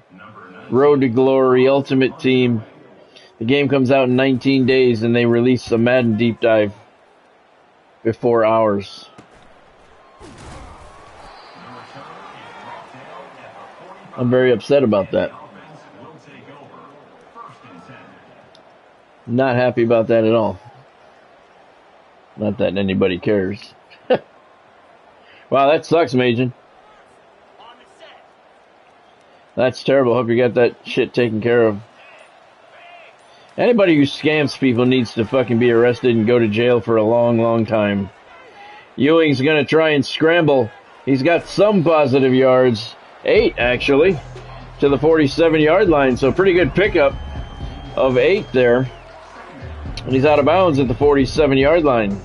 Road to Glory, Ultimate Team. The game comes out in 19 days and they release a Madden deep dive before ours. I'm very upset about that. Not happy about that at all. Not that anybody cares. Wow, that sucks, Majin. That's terrible. Hope you got that shit taken care of. Anybody who scams people needs to fucking be arrested and go to jail for a long, long time. Ewing's going to try and scramble. He's got some positive yards. 8, actually, to the 47-yard line. So pretty good pickup of 8 there. And he's out of bounds at the 47-yard line.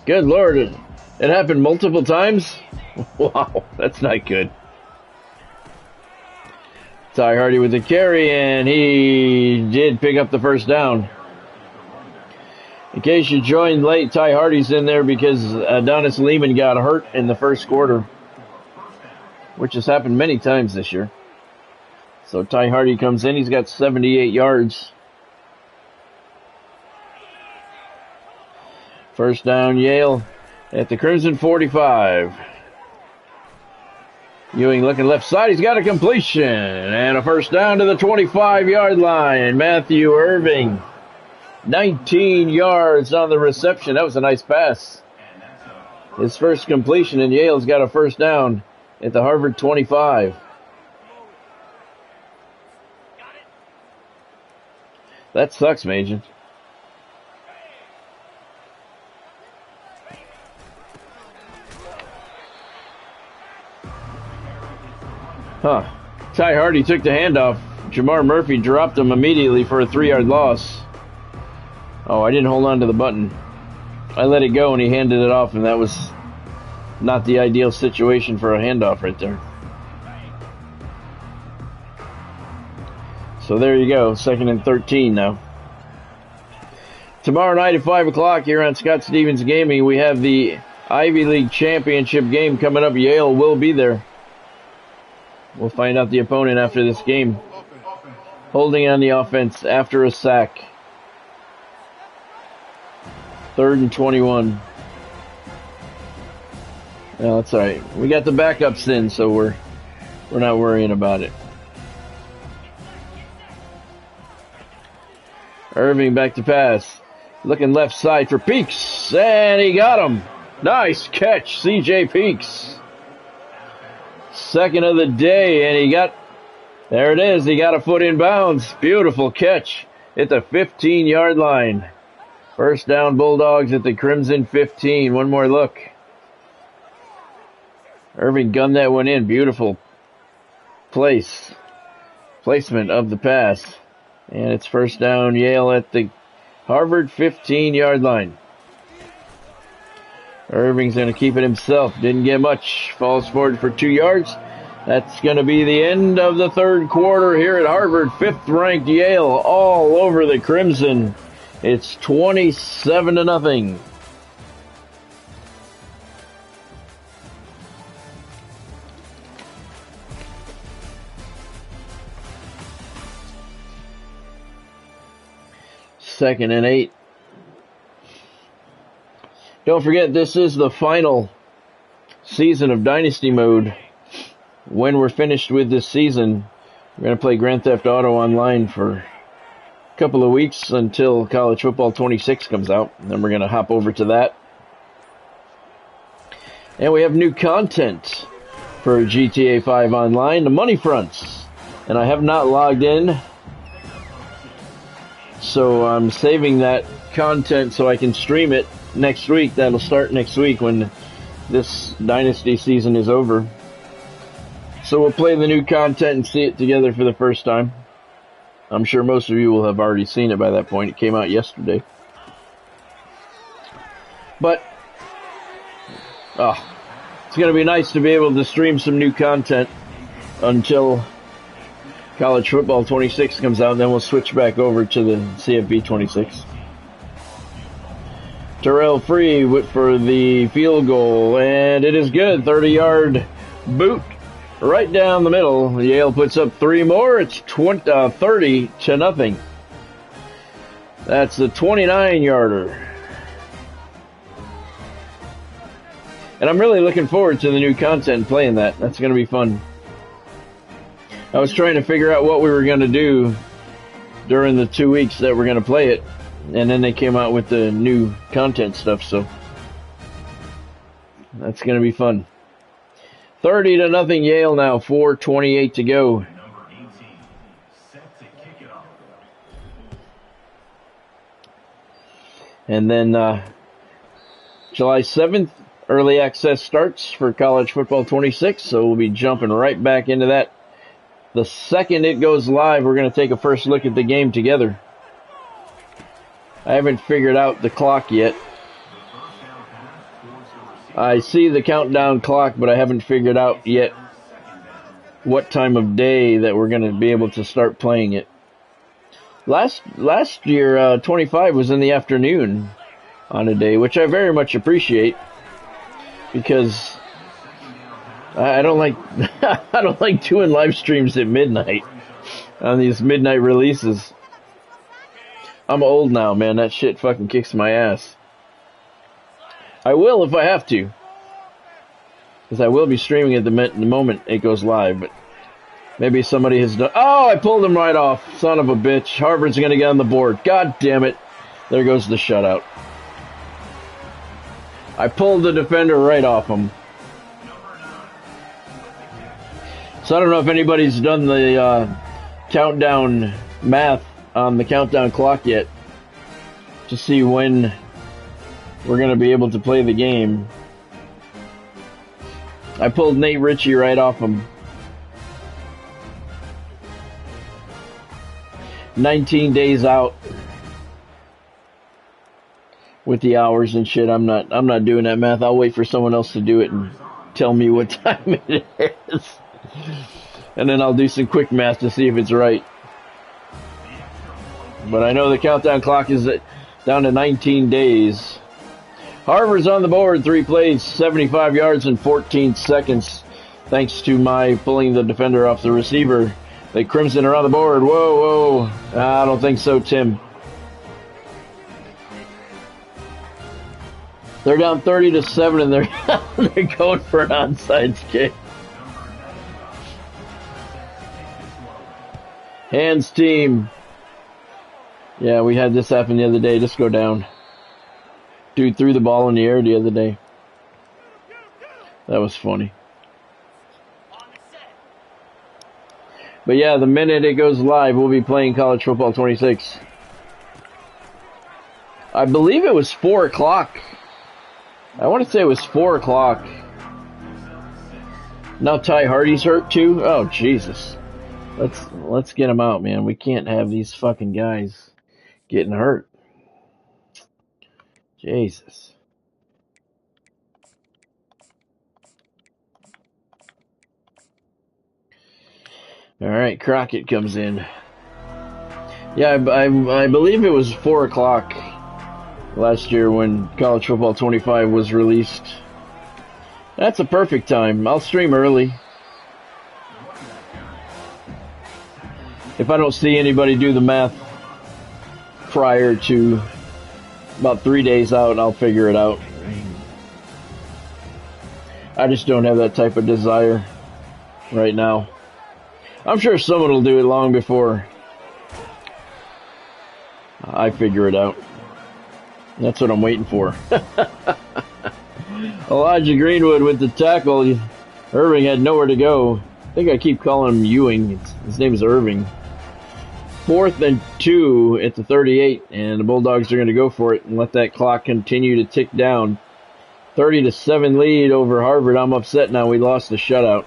Good Lord, it happened multiple times? Wow, that's not good. Ty Hardy with the carry, and he did pick up the first down. In case you joined late, Ty Hardy's in there because Adonis Lehman got hurt in the first quarter, which has happened many times this year. So Ty Hardy comes in. He's got 78 yards. First down, Yale at the Crimson 45. Ewing looking left side. He's got a completion and a first down to the 25-yard line. Matthew Irving, 19 yards on the reception. That was a nice pass. His first completion, and Yale's got a first down at the Harvard 25. That sucks, Major. Huh. Ty Hardy took the handoff. Jamar Murphy dropped him immediately for a 3-yard loss. Oh, I didn't hold on to the button. I let it go and he handed it off, and that was not the ideal situation for a handoff right there. So there you go, 2nd and 13 now. Tomorrow night at 5 o'clock here on Scott Stevens Gaming, we have the Ivy League Championship game coming up. Yale will be there. We'll find out the opponent after this game. holding on the offense after a sack. 3rd and 21. No, that's all right. We got the backups in, so we're not worrying about it. Irving back to pass. Looking left side for Peaks, and he got him. Nice catch, C.J. Peaks. Second of the day, and there it is. He got a foot in bounds. Beautiful catch at the 15-yard line. First down, Bulldogs at the Crimson 15. One more look. Irving gunned that one in. Beautiful placement of the pass. And it's first down, Yale at the Harvard 15-yard line. Irving's going to keep it himself. Didn't get much. Falls forward for 2 yards. That's going to be the end of the third quarter here at Harvard. 5th-ranked Yale all over the Crimson. It's 27-0. Second and 8. Don't forget, this is the final season of Dynasty mode. When we're finished with this season, we're going to play Grand Theft Auto Online for a couple of weeks until College Football 26 comes out. And then we're going to hop over to that. And we have new content for GTA 5 Online, the Money Fronts. And I have not logged in, so I'm saving that content so I can stream it next week. That'll start next week when this Dynasty season is over. So we'll play the new content and see it together for the first time. I'm sure most of you will have already seen it by that point. It came out yesterday. But it's going to be nice to be able to stream some new content until College Football 26 comes out, and then we'll switch back over to the CFB 26. Terrell Free for the field goal, and it is good. 30-yard boot right down the middle. Yale puts up 3 more. It's 30-0. That's a 29-yarder. And I'm really looking forward to the new content and playing that. That's going to be fun. I was trying to figure out what we were going to do during the 2 weeks that we're going to play it. And then they came out with the new content stuff, so that's going to be fun. 30-0 Yale now, 4:28 to go. And then July 7th, early access starts for College Football 26, so we'll be jumping right back into that. The second it goes live, we're going to take a first look at the game together. I haven't figured out the clock yet. I see the countdown clock, but I haven't figured out yet what time of day that we're going to be able to start playing it. Last year, 25 was in the afternoon on a day, which I very much appreciate because I don't like I don't like doing live streams at midnight on these midnight releases. I'm old now, man. That shit fucking kicks my ass. I will if I have to, because I will be streaming at the moment it goes live, but maybe somebody has done... Oh, I pulled him right off. Son of a bitch. Harvard's going to get on the board. God damn it. There goes the shutout. I pulled the defender right off him. So I don't know if anybody's done the countdown math on the countdown clock yet to see when we're going to be able to play the game. I pulled Nate Ritchie right off him. 19 days out with the hours and shit. I'm not doing that math. I'll wait for someone else to do it and tell me what time it is. And then I'll do some quick math to see if it's right. But I know the countdown clock is down to 19 days. Harvard's on the board, 3 plays, 75 yards in 14 seconds. Thanks to my pulling the defender off the receiver. The Crimson are on the board. Whoa, whoa. I don't think so, Tim. They're down 30-7, and they're going for an onside kick. Hands team. Yeah, we had this happen the other day. Just go down. Dude threw the ball in the air the other day. That was funny. But yeah, the minute it goes live, we'll be playing College Football 26. I believe it was 4 o'clock. I want to say it was 4 o'clock. Now Ty Hardy's hurt too? Oh, Jesus. Let's get him out, man. We can't have these fucking guys getting hurt. Jesus. All right, Crockett comes in. Yeah, I believe it was 4 o'clock last year when College Football 25 was released. That's a perfect time. I'll stream early. If I don't see anybody do the math prior to about 3 days out, I'll figure it out. I just don't have that type of desire right now. I'm sure someone will do it long before I figure it out. That's what I'm waiting for. Elijah Greenwood with the tackle. Irving had nowhere to go. I think I keep calling him Ewing. His name is Irving. 4th and 2 at the 38, and the Bulldogs are going to go for it and let that clock continue to tick down. 30-7 lead over Harvard. I'm upset now. We lost the shutout.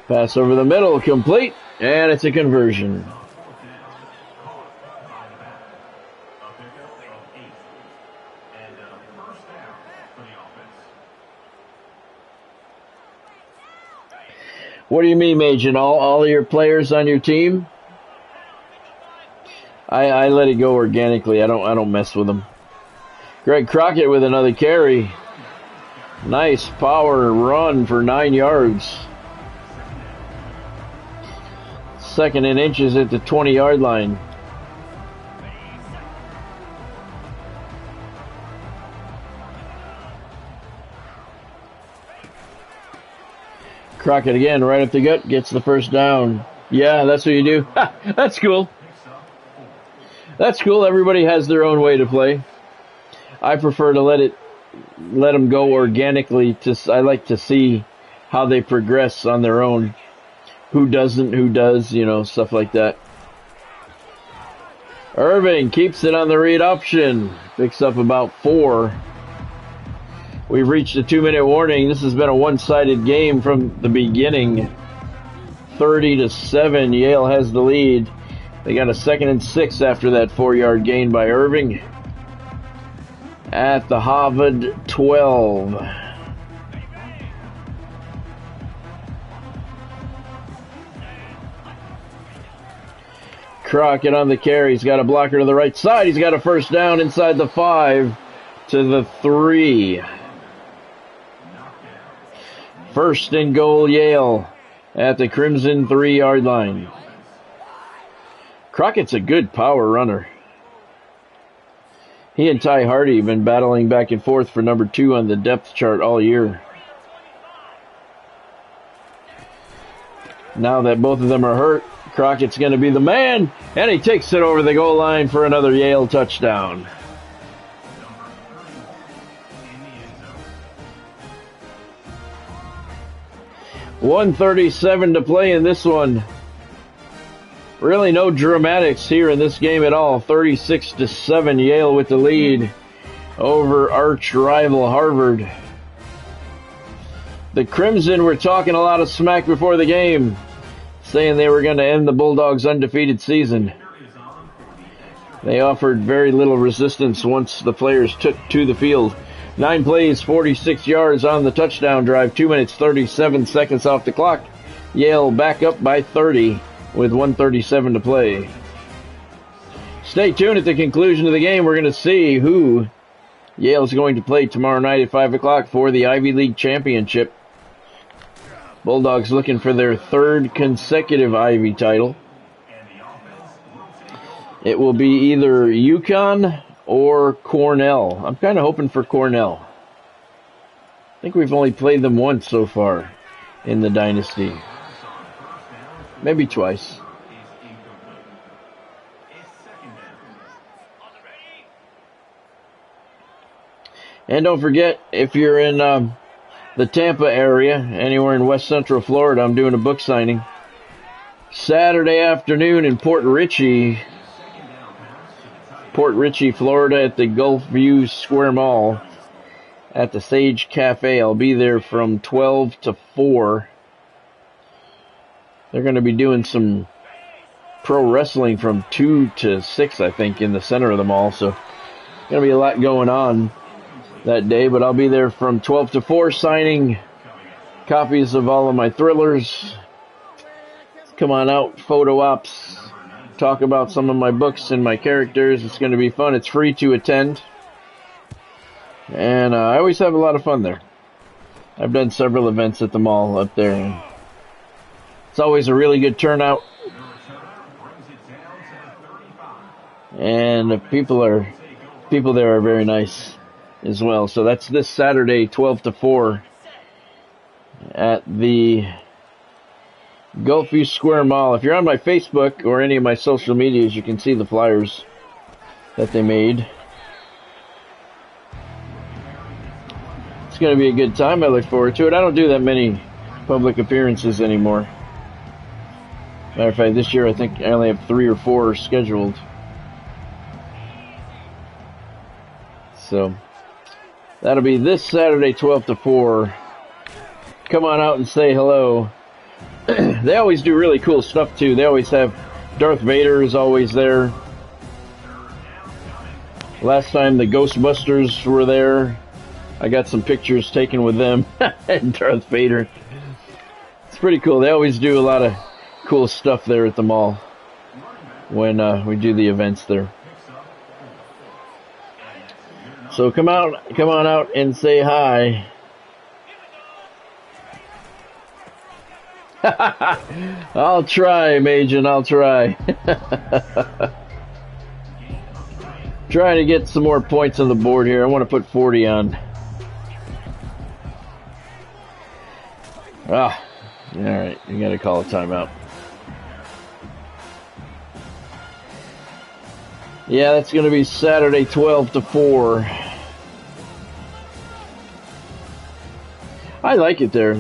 Pass over the middle, complete, and it's a conversion. What do you mean, Majin? All of your players on your team? I let it go organically. I don't mess with them. Greg Crockett with another carry. Nice power run for 9 yards. 2nd and inches at the 20-yard line. Crockett again, right up the gut, gets the first down. Yeah, that's what you do. Ha, that's cool. That's cool. Everybody has their own way to play. I prefer to let them go organically. I like to see how they progress on their own. Who doesn't, who does, stuff like that. Irving keeps it on the read option. Picks up about 4. We've reached a 2-minute warning. This has been a one-sided game from the beginning. 30-7. Yale has the lead. They got a 2nd and 6 after that 4-yard gain by Irving. At the Harvard 12. Crockett on the carry. He's got a blocker to the right side. He's got a first down inside the 5 to the 3. 1st and goal, Yale at the Crimson 3-yard line. Crockett's a good power runner. He and Ty Hardy have been battling back and forth for number 2 on the depth chart all year. Now that both of them are hurt, Crockett's going to be the man, and he takes it over the goal line for another Yale touchdown. .137 to play in this one. Really no dramatics here in this game at all. 36-7, Yale with the lead over arch rival Harvard. The Crimson were talking a lot of smack before the game, saying they were going to end the Bulldogs' undefeated season. They offered very little resistance once the players took to the field. 9 plays, 46 yards on the touchdown drive, 2 minutes, 37 seconds off the clock. Yale back up by 30 with 1:37 to play. Stay tuned at the conclusion of the game. We're going to see who Yale is going to play tomorrow night at 5 o'clock for the Ivy League Championship. Bulldogs looking for their third consecutive Ivy title. It will be either UConn or Cornell. I'm kind of hoping for Cornell. I think we've only played them once so far in the Dynasty. Maybe twice. And don't forget, if you're in the Tampa area, anywhere in West Central Florida, I'm doing a book signing. Saturday afternoon in Port Richey, Florida, at the Gulfview Square Mall at the Sage Cafe. I'll be there from 12 to 4. They're going to be doing some pro wrestling from 2 to 6, I think, in the center of the mall. So, going to be a lot going on that day, but I'll be there from 12 to 4 signing copies of all of my thrillers. Come on out, photo ops, talk about some of my books and my characters. It's going to be fun. It's free to attend, and I always have a lot of fun there. I've done several events at the mall up there, and it's always a really good turnout, and the people there are very nice as well. So that's this Saturday, 12 to 4 at the Gulfview Square Mall. If you're on my Facebook or any of my social medias, you can see the flyers that they made. It's going to be a good time. I look forward to it. I don't do that many public appearances anymore. Matter of fact, this year I think I only have 3 or 4 scheduled. So that'll be this Saturday, 12 to 4. Come on out and say hello. They always do really cool stuff, too. They always have Darth Vader is always there. Last time the Ghostbusters were there. I got some pictures taken with them and Darth Vader. It's pretty cool. They always do a lot of cool stuff there at the mall when we do the events there. So come on out and say hi. I'll try, Majin, I'll try. Trying to get some more points on the board here. I want to put 40 on. Alright, you gotta call a timeout. Yeah, that's going to be Saturday, 12 to 4. I like it there.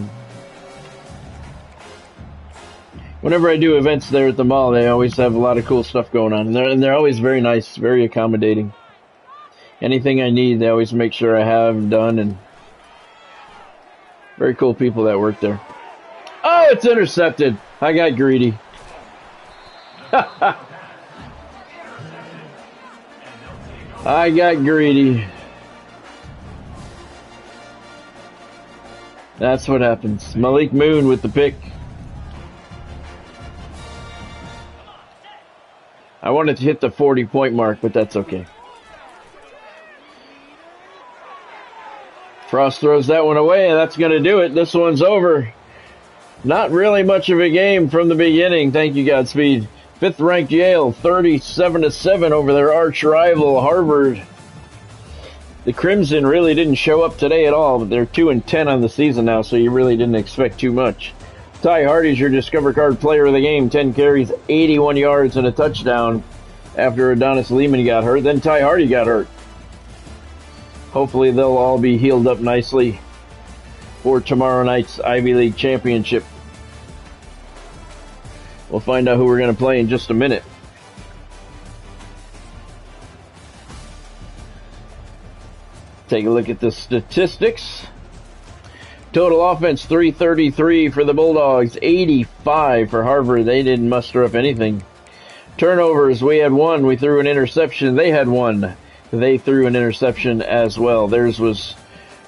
Whenever I do events there at the mall, they always have a lot of cool stuff going on. And they're always very nice, very accommodating. Anything I need, they always make sure I have done. And very cool people that work there. Oh, it's intercepted. I got greedy. I got greedy. That's what happens. Malik Moon with the pick. I wanted to hit the 40-point mark, but that's okay. Frost throws that one away, and that's going to do it. This one's over. Not really much of a game from the beginning. Thank you, Godspeed. 5th-ranked Yale, 37-7 over their arch rival, Harvard. The Crimson really didn't show up today at all, but they're 2-10 on the season now, so you really didn't expect too much. Ty Hardy's your Discover Card player of the game. 10 carries, 81 yards, and a touchdown after Adonis Lehman got hurt. Then Ty Hardy got hurt. Hopefully they'll all be healed up nicely for tomorrow night's Ivy League Championship. We'll find out who we're going to play in just a minute. Take a look at the statistics. Total offense, 333 for the Bulldogs, 85 for Harvard. They didn't muster up anything. Turnovers, we had 1. We threw an interception. They had 1. They threw an interception as well. Theirs was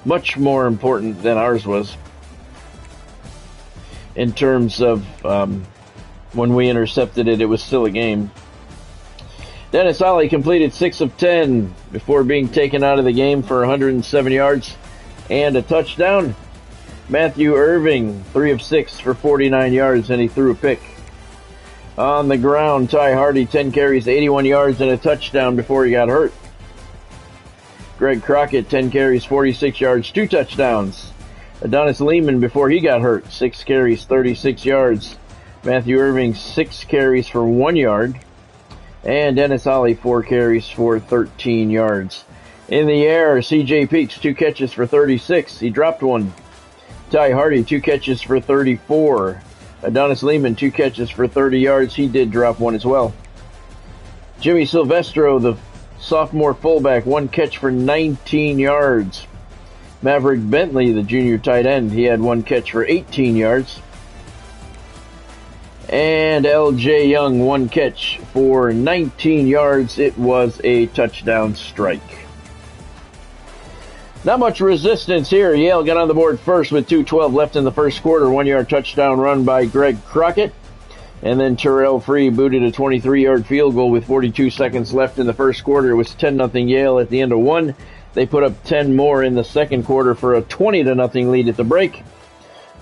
much more important than ours was. In terms of when we intercepted it, it was still a game. Dennis Ollie completed 6 of 10 before being taken out of the game for 107 yards and a touchdown. Matthew Irving, 3 of 6 for 49 yards, and he threw a pick. On the ground, Ty Hardy, 10 carries, 81 yards, and a touchdown before he got hurt. Greg Crockett, 10 carries, 46 yards, 2 touchdowns. Adonis Lehman, before he got hurt, 6 carries, 36 yards. Matthew Irving, 6 carries for 1 yard. And Dennis Holly, 4 carries for 13 yards. In the air, C.J. Peaks, 2 catches for 36. He dropped one. Ty Hardy, 2 catches for 34. Adonis Lehman, 2 catches for 30 yards. He did drop one as well. Jimmy Silvestro, the sophomore fullback, 1 catch for 19 yards. Maverick Bentley, the junior tight end, he had 1 catch for 18 yards. And L.J. Young, 1 catch for 19 yards. It was a touchdown strike. Not much resistance here. Yale got on the board first with 2:12 left in the first quarter. 1-yard touchdown run by Greg Crockett. And then Terrell Free booted a 23-yard field goal with 42 seconds left in the first quarter. It was 10-0 Yale at the end of one. They put up 10 more in the second quarter for a 20-0 lead at the break.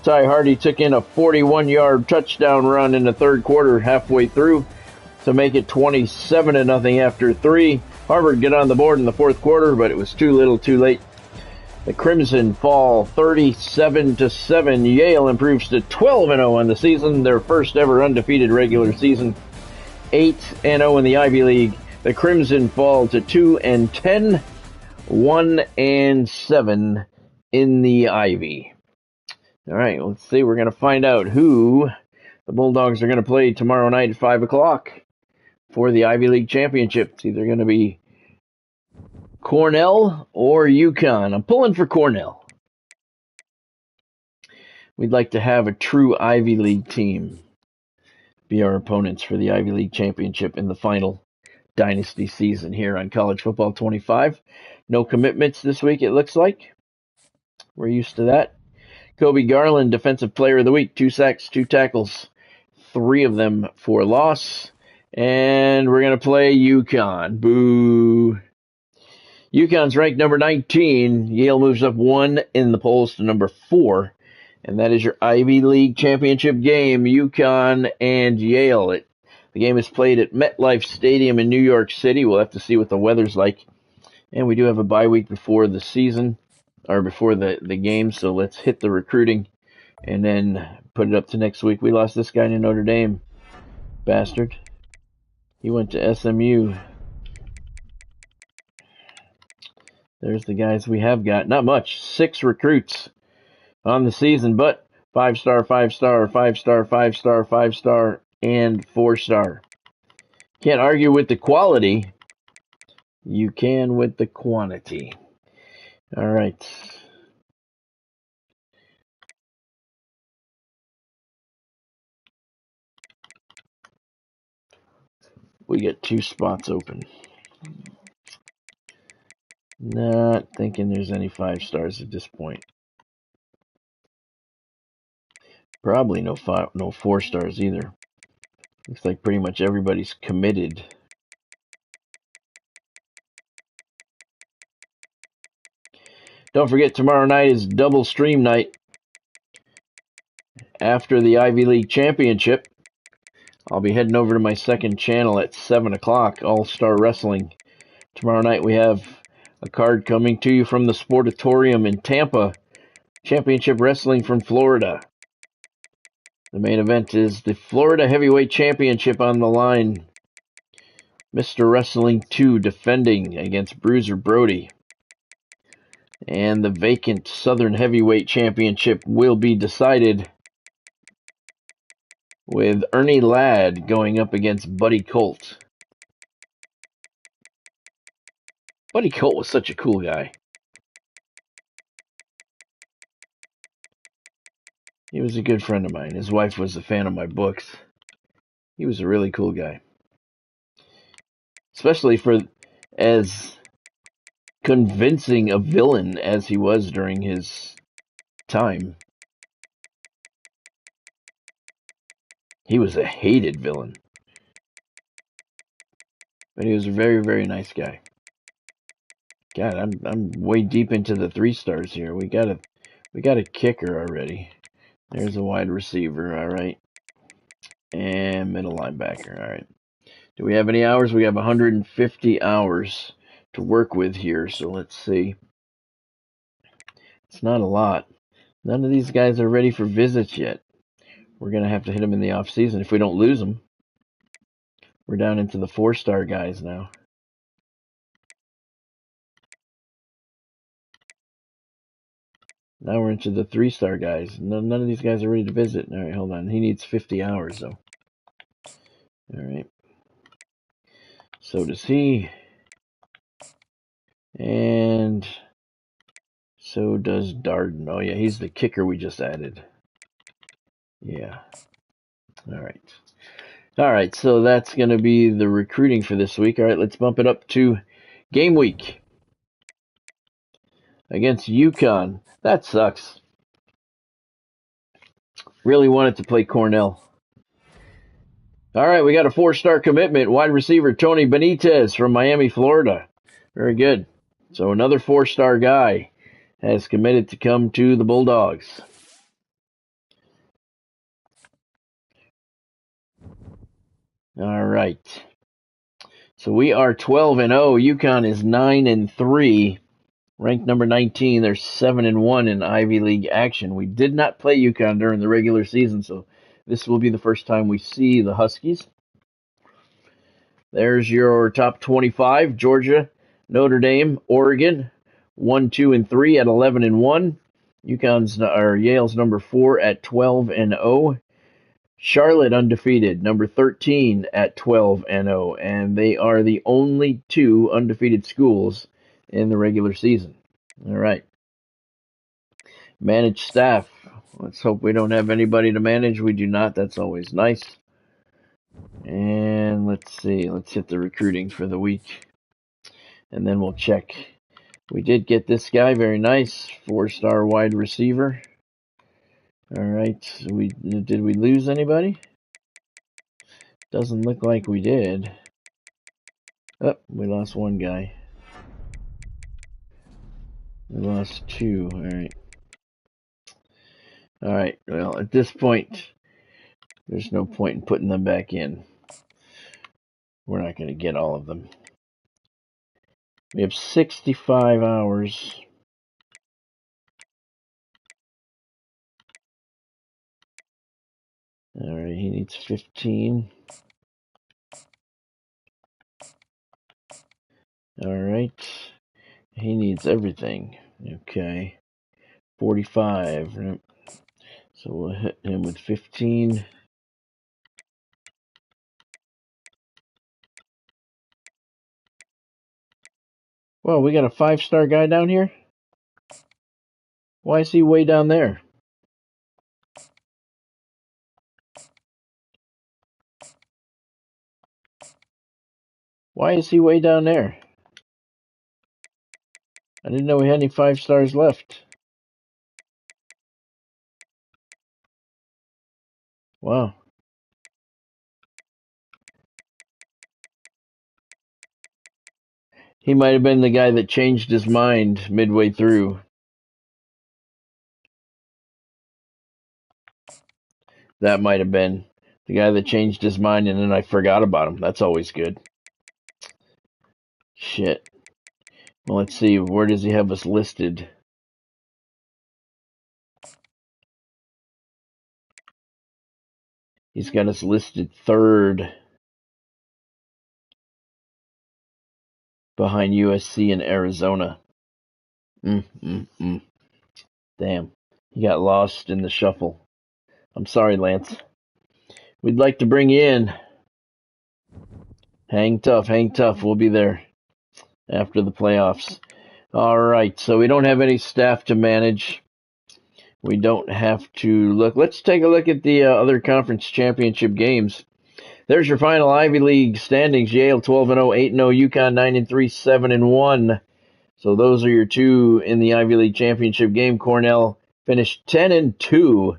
Ty Hardy took in a 41-yard touchdown run in the third quarter halfway through to make it 27-0 after 3. Harvard got on the board in the fourth quarter, but it was too little too late. The Crimson fall 37-7. Yale improves to 12-0 on the season, their first ever undefeated regular season. 8-0 in the Ivy League. The Crimson fall to 2-10, 1-7 in the Ivy. All right, let's see. We're going to find out who the Bulldogs are going to play tomorrow night at 5 o'clock for the Ivy League Championship. It's either going to be Cornell or UConn. I'm pulling for Cornell. We'd like to have a true Ivy League team be our opponents for the Ivy League Championship in the final Dynasty season here on College Football 25. No commitments this week, it looks like. We're used to that. Kobe Garland, Defensive Player of the Week, 2 sacks, 2 tackles, 3 of them for loss. And we're going to play UConn. Boo. UConn's ranked number 19. Yale moves up 1 in the polls to number 4. And that is your Ivy League Championship game, UConn and Yale. The game is played at MetLife Stadium in New York City. We'll have to see what the weather's like. And we do have a bye week before the season, or before the game, so let's hit the recruiting and then put it up to next week. We lost this guy to Notre Dame. Bastard. He went to SMU. There's the guys we have got. Not much. 6 recruits on the season, but 5-star, 5-star, 5-star, 5-star, 5-star, and 4-star. Can't argue with the quality. You can with the quantity. All right. We get 2 spots open. Not thinking there's any 5-stars at this point. Probably no 4-stars either. Looks like pretty much everybody's committed. Don't forget, tomorrow night is double stream night. After the Ivy League Championship, I'll be heading over to my second channel at 7 o'clock, All-Star Wrestling. Tomorrow night we have a card coming to you from the Sportatorium in Tampa. Championship Wrestling from Florida. The main event is the Florida Heavyweight Championship on the line. Mr. Wrestling 2 defending against Bruiser Brody. And the vacant Southern Heavyweight Championship will be decided with Ernie Ladd going up against Buddy Colt. Buddy Colt was such a cool guy. He was a good friend of mine. His wife was a fan of my books. He was a really cool guy. Especially for as convincing a villain as he was during his time. He was a hated villain. But he was a very, very nice guy. God, I'm way deep into the 3-stars here. We gotta We got a kicker already. There's a wide receiver, all right. And middle linebacker, all right. Do we have any hours? We have 150 hours to work with here, so let's see. It's not a lot. None of these guys are ready for visits yet. We're going to have to hit them in the off season if we don't lose them. We're down into the 4-star guys now. Now we're into the 3-star guys. None of these guys are ready to visit. All right, hold on. He needs 50 hours, though. All right. So does he. And so does Darden. Oh, yeah, he's the kicker we just added. Yeah. All right. All right, so that's going to be the recruiting for this week. All right, let's bump it up to game week against UConn. That sucks. Really wanted to play Cornell. All right, we got a 4-star commitment. Wide receiver Tony Benitez from Miami, Florida. Very good. So another 4-star guy has committed to come to the Bulldogs. All right. So we are 12-0. UConn is 9-3. Ranked number 19. They're 7-1 in Ivy League action. We did not play UConn during the regular season, so this will be the first time we see the Huskies. There's your top 25. Georgia, Notre Dame, Oregon, 1, 2, and 3 at 11-1. Yale's number 4 at 12-0. Charlotte undefeated, number 13 at 12-0, and they are the only 2 undefeated schools in the regular season. All right. Managed staff. Let's hope we don't have anybody to manage. We do not. That's always nice. And let's see. Let's hit the recruiting for the week. And then we'll check. We did get this guy. Very nice. 4-star wide receiver. All right. Did we lose anybody? Doesn't look like we did. Oh, we lost one guy. We lost 2. All right. All right. Well, at this point, there's no point in putting them back in. We're not going to get all of them. We have 65 hours. All right. He needs 15. All right. He needs everything. Okay. 45. So we'll hit him with 15. Well, we got a 5-star guy down here? Why is he way down there? Why is he way down there? I didn't know we had any 5 stars left. Wow. He might have been the guy that changed his mind midway through. That might have been the guy that changed his mind and then I forgot about him. That's always good. Shit. Well, let's see. Where does he have us listed? He's got us listed 3rd behind USC and Arizona. Damn. He got lost in the shuffle. I'm sorry, Lance. We'd like to bring you in. Hang tough, hang tough. We'll be there after the playoffs. All right, so we don't have any staff to manage. We don't have to look. Let's take a look at the other conference championship games. There's your final Ivy League standings. Yale 12-0, 8-0. UConn 9-3, 7-1. So those are your 2 in the Ivy League championship game. Cornell finished 10-2,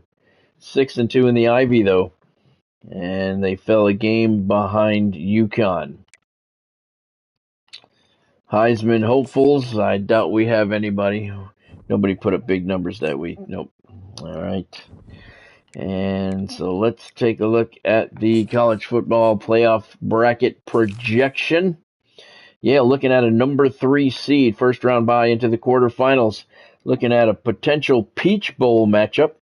6-2 in the Ivy though, and they fell a game behind UConn. Heisman hopefuls, I doubt we have anybody. Nobody put up big numbers that week. Nope. All right. And so let's take a look at the college football playoff bracket projection. Yale looking at a number 3 seed, first round bye into the quarterfinals. Looking at a potential Peach Bowl matchup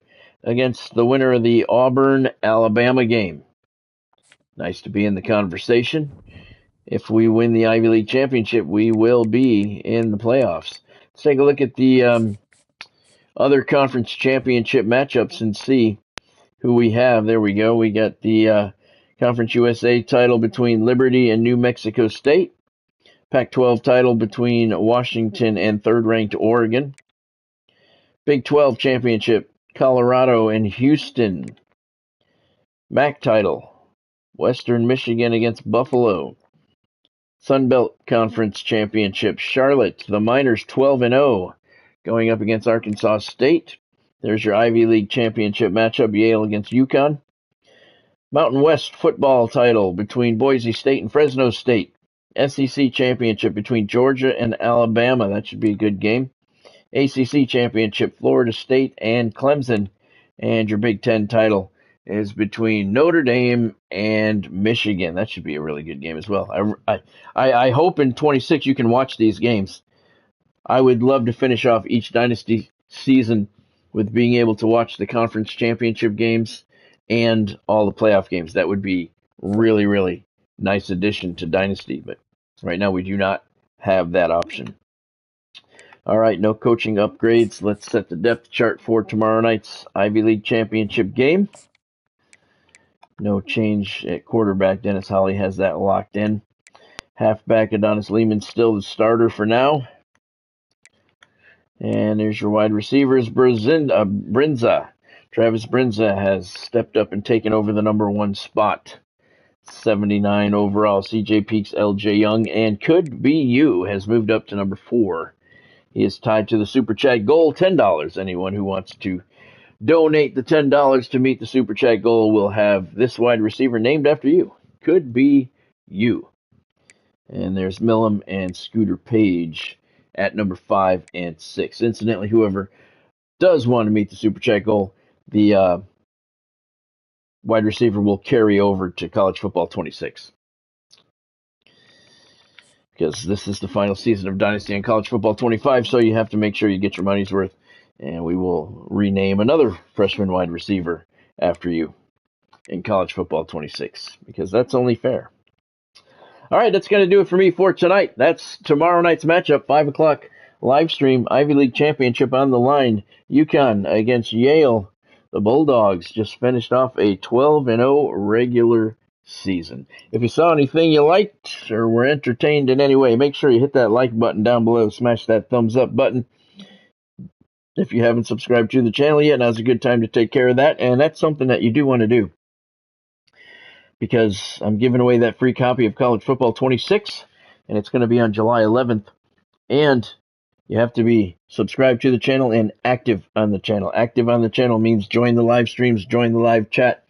against the winner of the Auburn-Alabama game. Nice to be in the conversation. If we win the Ivy League championship, we will be in the playoffs. Let's take a look at the other conference championship matchups and see who we have. There we go. We got the Conference USA title between Liberty and New Mexico State. Pac-12 title between Washington and third-ranked Oregon. Big 12 championship, Colorado and Houston. MAC title, Western Michigan against Buffalo. Sun Belt Conference championship, Charlotte, the Miners 12-0, going up against Arkansas State. There's your Ivy League championship matchup, Yale against UConn. Mountain West football title between Boise State and Fresno State. SEC championship between Georgia and Alabama. That should be a good game. ACC championship, Florida State and Clemson. And your Big Ten title is between Notre Dame and Michigan. That should be a really good game as well. I hope in 26 you can watch these games. I would love to finish off each Dynasty season with being able to watch the conference championship games and all the playoff games. That would be really, really nice addition to Dynasty, but right now we do not have that option. All right, no coaching upgrades. Let's set the depth chart for tomorrow night's Ivy League championship game. No change at quarterback. Dennis Holly has that locked in. Halfback Adonis Lehman still the starter for now. And there's your wide receivers, Brinza. Travis Brinza has stepped up and taken over the number 1 spot. 79 overall. CJ Peaks, LJ Young, and Could Be You has moved up to number 4. He is tied to the Super Chat goal, $10. Anyone who wants to donate the $10 to meet the Super Chat goal will have this wide receiver named after you. Could Be You. And there's Millum and Scooter Page at number 5 and 6. Incidentally, whoever does want to meet the Super Chat goal, the wide receiver will carry over to College Football 26. Because this is the final season of Dynasty and College Football 25, so you have to make sure you get your money's worth. And we will rename another freshman wide receiver after you in College Football 26, because that's only fair. All right, that's going to do it for me for tonight. That's tomorrow night's matchup, 5 o'clock live stream, Ivy League Championship on the line. UConn against Yale. The Bulldogs just finished off a 12-0 regular season. If you saw anything you liked or were entertained in any way, make sure you hit that like button down below. Smash that thumbs up button. If you haven't subscribed to the channel yet, now's a good time to take care of that. And that's something that you do want to do, because I'm giving away that free copy of College Football 26, and it's going to be on July 11th. And you have to be subscribed to the channel and active on the channel. Active on the channel means join the live streams, join the live chat,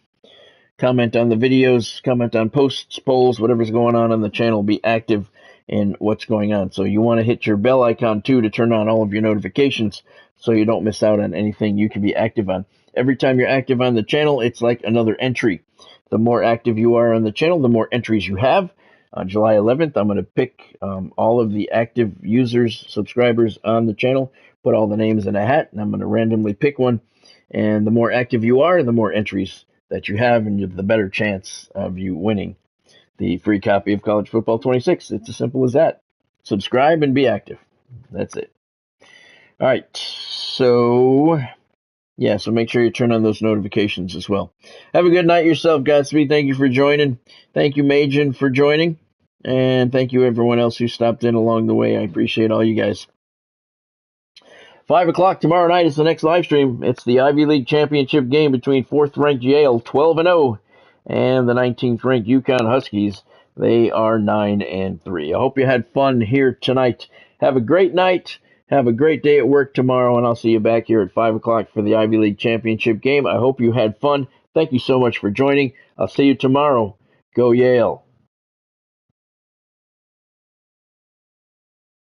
comment on the videos, comment on posts, polls, whatever's going on the channel. Be active in what's going on. So you want to hit your bell icon too to turn on all of your notifications so you don't miss out on anything you can be active on. Every time you're active on the channel, it's like another entry. The more active you are on the channel, the more entries you have. On July 11th, I'm going to pick all of the active users, subscribers on the channel, put all the names in a hat, and I'm going to randomly pick one. And the more active you are, the more entries that you have, and you have the better chance of you winning the free copy of College Football 26. It's as simple as that. Subscribe and be active. That's it. All right. So make sure you turn on those notifications as well. Have a good night yourself, Godspeed. Thank you for joining. Thank you, Majin, for joining. And thank you, everyone else who stopped in along the way. I appreciate all you guys. 5 o'clock tomorrow night is the next live stream. It's the Ivy League Championship game between 4th-ranked Yale, 12-0, and the 19th-ranked UConn Huskies. They are 9-3. I hope you had fun here tonight. Have a great night. Have a great day at work tomorrow, and I'll see you back here at 5 o'clock for the Ivy League Championship game. I hope you had fun. Thank you so much for joining. I'll see you tomorrow. Go Yale.